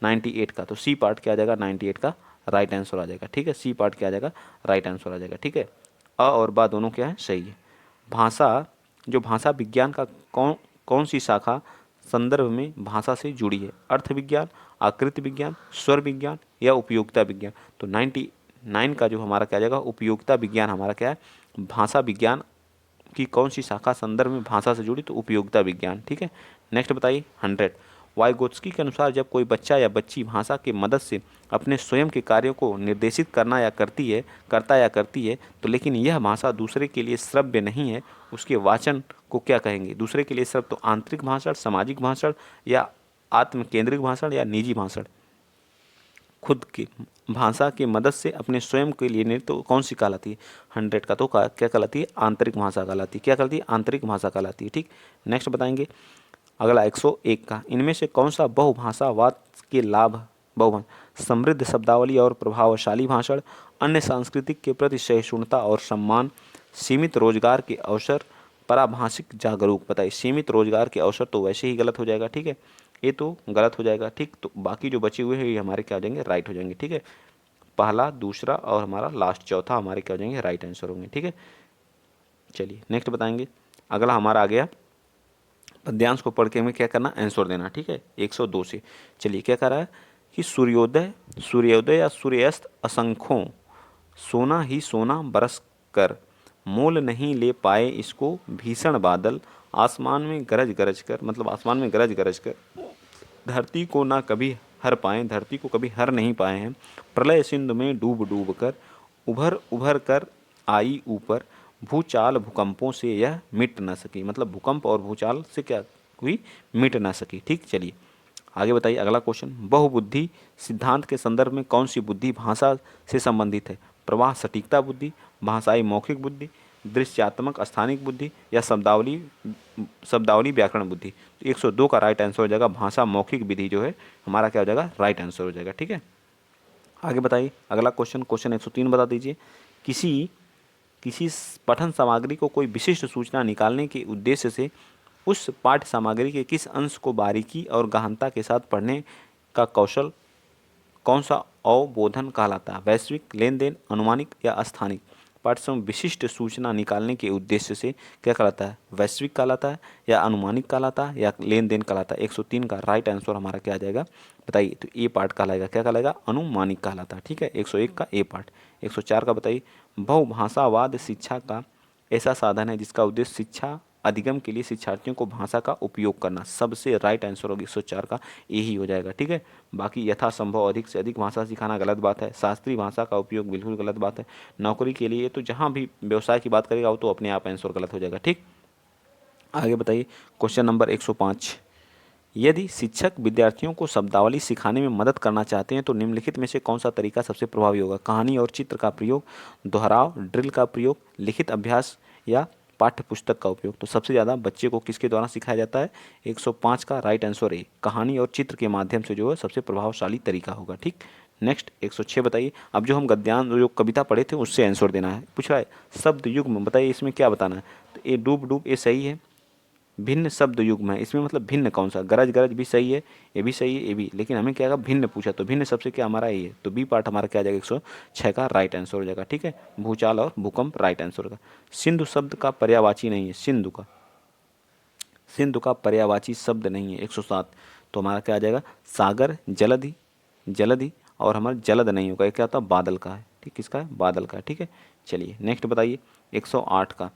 98 का। तो सी पार्ट क्या आ जाएगा, 98 का राइट आंसर आ जाएगा, ठीक है। सी पार्ट क्या आ जाएगा, राइट आंसर आ जाएगा, ठीक है। अ और बा दोनों क्या है, सही है। भाषा, जो भाषा विज्ञान का कौन कौन सी शाखा संदर्भ में भाषा से जुड़ी है? अर्थ विज्ञान, आकृति विज्ञान, स्वर विज्ञान, या उपयोगिता विज्ञान? तो 99 का जो हमारा क्या आ जाएगा, उपयोगिता विज्ञान हमारा क्या है, भाषा विज्ञान की कौन सी शाखा संदर्भ में भाषा से जुड़ी? तो उपयोगिता विज्ञान, ठीक है। नेक्स्ट बताइए 100। वाइगोत्स्की के अनुसार जब कोई बच्चा या बच्ची भाषा की मदद से अपने स्वयं के कार्यों को निर्देशित करता या करती है, तो लेकिन यह भाषा दूसरे के लिए श्रव्य नहीं है, उसके वाचन को क्या कहेंगे? दूसरे के लिए श्रव्य तो आंतरिक भाषण, सामाजिक भाषण, या आत्म केंद्रिक भाषण, या निजी भाषण? खुद की भाषा की मदद से अपने स्वयं के लिए नहीं, तो कौन सी कहलाती है? 100 का तो क्या कहलाती है, आंतरिक भाषा कहलाती है। क्या कहलाती है, आंतरिक भाषा कहलाती है, ठीक। नेक्स्ट बताएंगे अगला 101 का, इनमें से कौन सा बहुभाषावाद के लाभ, बहुभाषा, समृद्ध शब्दावली और प्रभावशाली भाषण, अन्य सांस्कृतिक के प्रति सहिष्णुता और सम्मान, सीमित रोजगार के अवसर, पराभाषिक जागरूक? बताइए। सीमित रोजगार के अवसर तो वैसे ही गलत हो जाएगा, ठीक है, ये तो गलत हो जाएगा, ठीक। तो बाकी जो बचे हुए हैं ये हमारे क्या हो जाएंगे, राइट हो जाएंगे, ठीक है। पहला, दूसरा और हमारा लास्ट चौथा हमारे क्या हो जाएंगे, राइट आंसर होंगे, ठीक है। चलिए नेक्स्ट बताएंगे, अगला हमारा आ गया पद्यांश को पढ़ के हमें क्या करना, आंसर देना, ठीक है। 102 से चलिए क्या कर रहा है कि सूर्योदय, सूर्योदय या सूर्यास्त असंख्यों, सोना ही सोना बरस कर, मोल नहीं ले पाए इसको भीषण बादल, आसमान में गरज गरज कर, मतलब आसमान में गरज गरज कर, धरती को ना कभी हर पाएं, धरती को कभी हर नहीं पाए हैं। प्रलय सिंधु में डूब डूब कर, उभर उभर कर आई ऊपर, भूचाल भूकंपों से यह मिट न सकी। मतलब भूकंप और भूचाल से क्या हुई, मिट ना सकी। ठीक, चलिए आगे बताइए अगला क्वेश्चन। बहुबुद्धि सिद्धांत के संदर्भ में कौन सी बुद्धि भाषा से संबंधित है? प्रवाह सटीकता बुद्धि, भाषाई मौखिक बुद्धि, दृश्यात्मक स्थानिक बुद्धि या शब्दावली शब्दावली व्याकरण बुद्धि। तो 102 का राइट आंसर हो जाएगा भाषा मौखिक विधि जो है हमारा क्या हो जाएगा, राइट आंसर हो जाएगा। ठीक है, आगे बताइए अगला क्वेश्चन। क्वेश्चन 103 बता दीजिए। किसी किसी पठन सामग्री को कोई विशिष्ट सूचना निकालने के उद्देश्य से उस पाठ्य सामग्री के किस अंश को बारीकी और गहनता के साथ पढ़ने का कौशल कौन सा अवबोधन कहलाता है? वैश्विक, लेन देन, अनुमानिक या स्थानिक? पाठ्यक्रम विशिष्ट सूचना निकालने के उद्देश्य से क्या कहलाता है? वैश्विक कहलाता है या अनुमानिक कहलाता है या लेन देन कहलाता है? 103 का राइट आंसर हमारा क्या आ जाएगा, बताइए। तो ए पार्ट कहलाएगा, क्या कहलाएगा, अनुमानिक कहलाता है। ठीक है, 101 का ए पार्ट। 104 का बताइए। बहुभाषावाद शिक्षा का ऐसा साधन है जिसका उद्देश्य शिक्षा अधिगम के लिए शिक्षार्थियों को भाषा का उपयोग करना। सबसे राइट आंसर होगा 104 का यही हो जाएगा। ठीक है, बाकी यथासंभव अधिक से अधिक भाषा सिखाना गलत बात है। शास्त्रीय भाषा का उपयोग बिल्कुल गलत बात है। नौकरी के लिए तो जहाँ भी व्यवसाय की बात करेगा वो तो अपने आप आंसर गलत हो जाएगा। ठीक, आगे बताइए क्वेश्चन नंबर 105। यदि शिक्षक विद्यार्थियों को शब्दावली सिखाने में मदद करना चाहते हैं तो निम्नलिखित में से कौन सा तरीका सबसे प्रभावी होगा? कहानी और चित्र का प्रयोग, दोहराव, ड्रिल का प्रयोग, लिखित अभ्यास या पाठ्य पुस्तक का उपयोग? तो सबसे ज़्यादा बच्चे को किसके द्वारा सिखाया जाता है? 105 का राइट आंसर है कहानी और चित्र के माध्यम से जो है सबसे प्रभावशाली तरीका होगा। ठीक, नेक्स्ट 106 बताइए। अब जो हम गद्यांश जो कविता पढ़े थे उससे आंसर देना है। पूछ रहा है शब्द युग्म, बताइए इसमें क्या बताना है? तो ये डूब डूब ये सही है। भिन्न शब्द युग्म है, इसमें मतलब भिन्न कौन सा? गरज गरज भी सही है, ये भी सही है, ये भी, लेकिन हमें क्या भिन्न पूछा, तो भिन्न सबसे क्या हमारा ये है, तो बी पार्ट हमारा क्या आ जाएगा 106 का राइट आंसर हो जाएगा। ठीक है, भूचाल और भूकंप राइट आंसर होगा। सिंधु शब्द का पर्यायवाची नहीं है, सिंधु का पर्यायवाची शब्द नहीं है 107। तो हमारा क्या आ जाएगा, सागर, जलधि, जलधि और हमारा जलद नहीं होगा, ये क्या होता है, बादल का है। ठीक, किसका है, बादल का है। ठीक है, चलिए नेक्स्ट बताइए 108 का।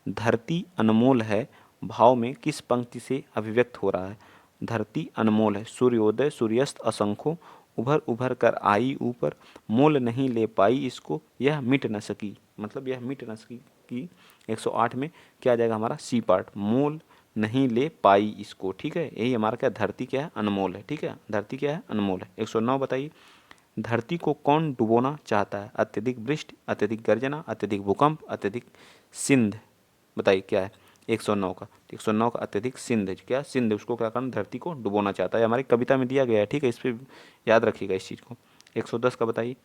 धरती अनमोल है भाव में किस पंक्ति से अभिव्यक्त हो रहा है? धरती अनमोल है, सूर्योदय सूर्यास्त असंख्यों, उभर उभर कर आई ऊपर, मोल नहीं ले पाई इसको, यह मिट न सकी। मतलब यह मिट न सकी की 108 में क्या आ जाएगा हमारा, सी पार्ट, मोल नहीं ले पाई इसको। ठीक है, यही हमारा क्या, धरती क्या है, अनमोल है। ठीक है, धरती क्या है, अनमोल है। 109 बताइए। धरती को कौन डुबोना चाहता है? अत्यधिक वृष्टि, अत्यधिक गर्जना, अत्यधिक भूकंप, अत्यधिक सिंध? बताइए क्या है 109 का? 109 का अत्यधिक सिंध, क्या सिंध उसको क्या करना, धरती को डुबोना चाहता है, हमारी कविता में दिया गया है। ठीक है, इस पर याद रखिएगा इस चीज़ को। 110 का बताइए।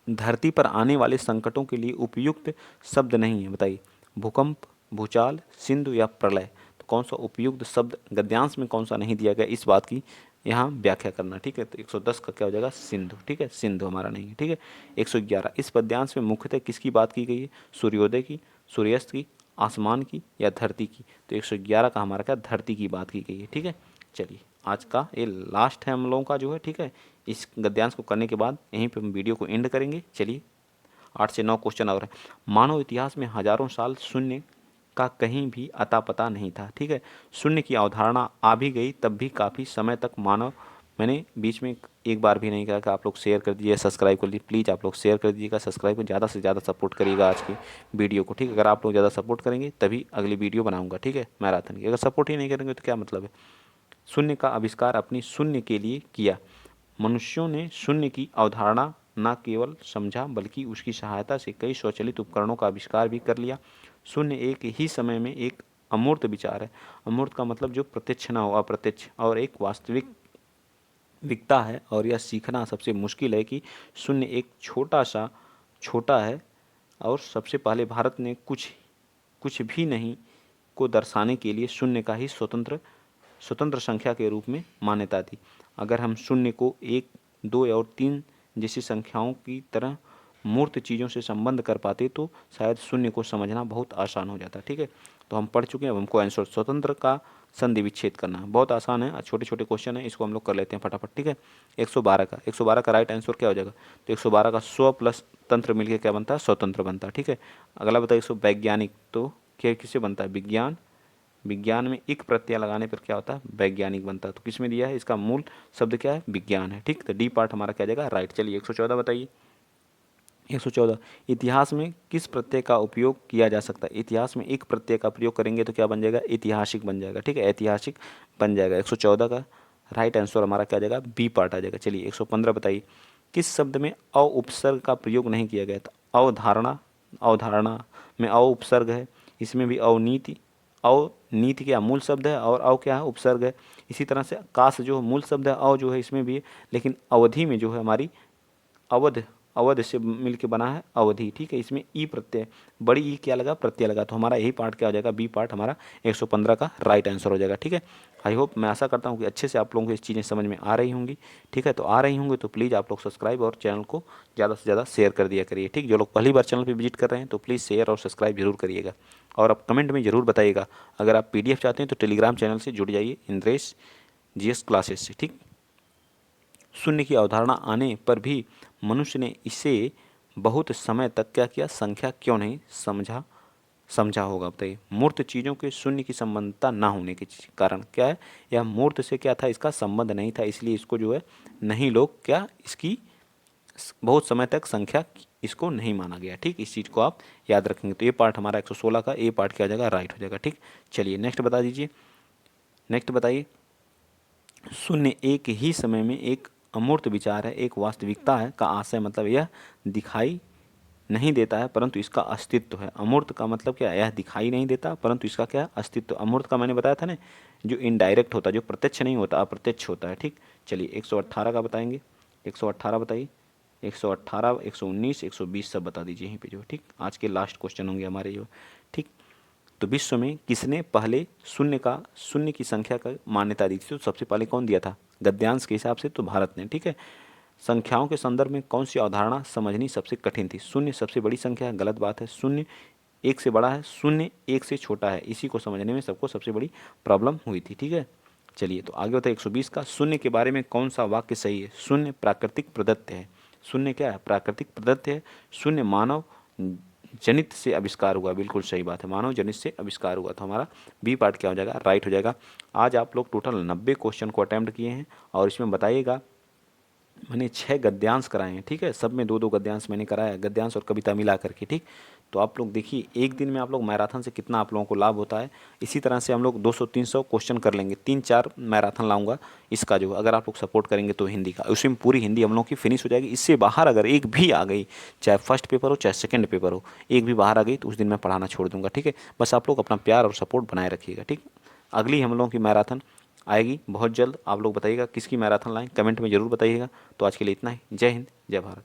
धरती पर आने वाले संकटों के लिए उपयुक्त शब्द नहीं है, बताइए। भूकंप, भूचाल, सिंधु या प्रलय? तो कौन सा उपयुक्त शब्द गद्यांश में कौन सा नहीं दिया गया, इस बात की यहाँ व्याख्या करना। ठीक है, तो 110 का क्या हो जाएगा, सिंधु। ठीक है, सिंधु हमारा नहीं है। ठीक है, 111। इस पद्यांश में मुख्यतः किसकी बात की गई है? सूर्योदय की, सूर्यास्त की, आसमान की या धरती की? तो 111 का हमारा क्या, धरती की बात की गई है। ठीक है, चलिए आज का ये लास्ट है हम लोगों का जो है। ठीक है, इस गद्यांश को करने के बाद यहीं पे हम वीडियो को एंड करेंगे। चलिए 8 से 9 क्वेश्चन और है। मानव इतिहास में हजारों साल शून्य का कहीं भी अता पता नहीं था। ठीक है, शून्य की अवधारणा आ भी गई तब भी काफ़ी समय तक मानव, मैंने बीच में एक बार भी नहीं कहा कि आप लोग शेयर कर दीजिए, सब्सक्राइब कर लीजिए, प्लीज़ आप लोग शेयर कर दीजिएगा, सब्सक्राइब कर, ज़्यादा से ज़्यादा सपोर्ट करिएगा आज की वीडियो को। ठीक है, अगर आप लोग ज़्यादा सपोर्ट करेंगे तभी अगली वीडियो बनाऊंगा। ठीक है, मैराथन की, अगर सपोर्ट ही नहीं करेंगे तो क्या मतलब है। शून्य का आविष्कार अपनी शून्य के लिए किया। मनुष्यों ने शून्य की अवधारणा न केवल समझा बल्कि उसकी सहायता से कई स्वचालित उपकरणों का आविष्कार भी कर लिया। शून्य एक ही समय में एक अमूर्त विचार है। अमूर्त का मतलब जो प्रत्यक्ष न हो, अप्रत्यक्ष, और एक वास्तविक विकता है। और यह सीखना सबसे मुश्किल है कि शून्य एक छोटा है। और सबसे पहले भारत ने कुछ भी नहीं को दर्शाने के लिए शून्य का ही स्वतंत्र संख्या के रूप में मान्यता दी। अगर हम शून्य को 1, 2 और 3 जैसी संख्याओं की तरह मूर्त चीज़ों से संबंध कर पाते तो शायद शून्य को समझना बहुत आसान हो जाता। ठीक है, तो हम पढ़ चुके हैं। अब हमको आंसर स्वतंत्र का संधि विच्छेद करना है, बहुत आसान है, छोटे छोटे क्वेश्चन है, इसको हम लोग कर लेते हैं फटाफट। ठीक है, 112 का राइट आंसर क्या हो जाएगा? तो 112 का स्व प्लस तंत्र मिलकर क्या बनता है, स्वतंत्र बनता है। ठीक है, अगला बताइए वैज्ञानिक, तो क्या किससे बनता है, विज्ञान, विज्ञान में इक प्रत्यय लगाने पर क्या होता है, वैज्ञानिक बनता है। तो किस में दिया है, इसका मूल शब्द क्या है, विज्ञान है। ठीक, तो डी पार्ट हमारा क्या जाएगा, राइट। चलिए 114 बताइए। 114, इतिहास में किस प्रत्यय का उपयोग किया जा सकता है। इतिहास में एक प्रत्यय का प्रयोग करेंगे तो क्या बन जाएगा, ऐतिहासिक बन जाएगा। ठीक है, ऐतिहासिक बन जाएगा। 114 का राइट आंसर हमारा क्या जाएगा, बी पार्ट आ जाएगा। चलिए 115 बताइए, किस शब्द में अ उपसर्ग का प्रयोग नहीं किया गया था। अवधारणा, अवधारणा में अ उपसर्ग है, इसमें भी अवनीति, अवनीति क्या मूल शब्द है और अव क्या है, उपसर्ग है। इसी तरह से काश जो मूल शब्द है अव जो है इसमें भी है, लेकिन अवधि में जो है हमारी अवध, अवध से मिलके बना है अवधि। ठीक है, इसमें ई प्रत्यय, बड़ी ई क्या लगा, प्रत्यय लगा। तो हमारा यही पार्ट क्या हो जाएगा, बी पार्ट हमारा 115 का राइट आंसर हो जाएगा। ठीक है, आई होप, मैं आशा करता हूँ कि अच्छे से आप लोगों को इस चीज़ें समझ में आ रही होंगी। ठीक है, तो आ रही होंगी तो प्लीज़ आप लोग सब्सक्राइब और चैनल को ज़्यादा से ज़्यादा शेयर कर दिया करिए। ठीक, जो लोग पहली बार चैनल पर विजिट कर रहे हैं तो प्लीज़ शेयर और सब्सक्राइब जरूर करिएगा। और आप कमेंट में ज़रूर बताइएगा, अगर आप PDF चाहते हैं तो टेलीग्राम चैनल से जुड़ जाइए, इंद्रेश GS क्लासेस से। ठीक, शून्य की अवधारणा आने पर भी मनुष्य ने इसे बहुत समय तक क्या किया, संख्या क्यों नहीं समझा होगा, बताइए। मूर्त चीज़ों के शून्य की संबंधता ना होने के कारण क्या है, यह मूर्त से क्या था, इसका संबंध नहीं था, इसलिए इसको जो है नहीं लोग क्या, इसकी बहुत समय तक संख्या इसको नहीं माना गया। ठीक, इस चीज़ को आप याद रखेंगे। तो ये पार्ट हमारा 116 का ए पार्ट क्या हो जाएगा, राइट हो जाएगा। ठीक, चलिए नेक्स्ट बता दीजिए। नेक्स्ट बताइए, शून्य एक ही समय में एक अमूर्त विचार है, एक वास्तविकता है का आशय, मतलब यह दिखाई नहीं देता है परंतु इसका अस्तित्व है। अमूर्त का मतलब क्या है, यह दिखाई नहीं देता परंतु इसका क्या है, अस्तित्व। अमूर्त का मैंने बताया था ना, जो इनडायरेक्ट होता है, जो प्रत्यक्ष नहीं होता, अप्रत्यक्ष होता है। ठीक, चलिए 118 का बताएंगे। 118 बताइए। 118, 119, 120 सब बता दीजिए यहीं पे जो। ठीक, आज के लास्ट क्वेश्चन होंगे हमारे जो। ठीक, तो विश्व में किसने पहले शून्य की संख्या का मान्यता दी थी। तो सबसे पहले कौन दिया था, गद्यांश के हिसाब से तो भारत ने। ठीक है, संख्याओं के संदर्भ में कौन सी अवधारणा समझनी सबसे कठिन थी। शून्य सबसे बड़ी संख्या है, गलत बात है। शून्य एक से बड़ा है, शून्य एक से छोटा है, इसी को समझने में सबको सबसे बड़ी प्रॉब्लम हुई थी। ठीक है, चलिए तो आगे होता है 120 का, शून्य के बारे में कौन सा वाक्य सही है। शून्य प्राकृतिक प्रदत्त है। शून्य क्या है, प्राकृतिक प्रदत्त है। शून्य मानव जनित से आविष्कार हुआ, बिल्कुल सही बात है, मानव जनित से आविष्कार हुआ। तो हमारा बी पार्ट क्या हो जाएगा, राइट हो जाएगा। आज आप लोग टोटल 90 क्वेश्चन को अटैम्प्ट किए हैं और इसमें बताइएगा मैंने 6 गद्यांश कराए हैं। ठीक है, सब में 2-2 गद्यांश मैंने कराया, गद्यांश और कविता मिला करके। ठीक, तो आप लोग देखिए एक दिन में आप लोग मैराथन से कितना आप लोगों को लाभ होता है। इसी तरह से हम लोग 200-300 क्वेश्चन कर लेंगे, 3-4 मैराथन लाऊंगा इसका जो, अगर आप लोग सपोर्ट करेंगे तो हिंदी का, उसमें पूरी हिंदी हम लोग की फिनिश हो जाएगी। इससे बाहर अगर एक भी आ गई, चाहे फर्स्ट पेपर हो चाहे सेकेंड पेपर हो, एक भी बाहर आ गई तो उस दिन मैं पढ़ाना छोड़ दूंगा। ठीक है, बस आप लोग अपना प्यार और सपोर्ट बनाए रखिएगा। ठीक, अगली हम लोगों की मैराथन आएगी बहुत जल्द। आप लोग बताइएगा किसकी मैराथन लाएं, कमेंट में ज़रूर बताइएगा। तो आज के लिए इतना ही। जय हिंद, जय भारत।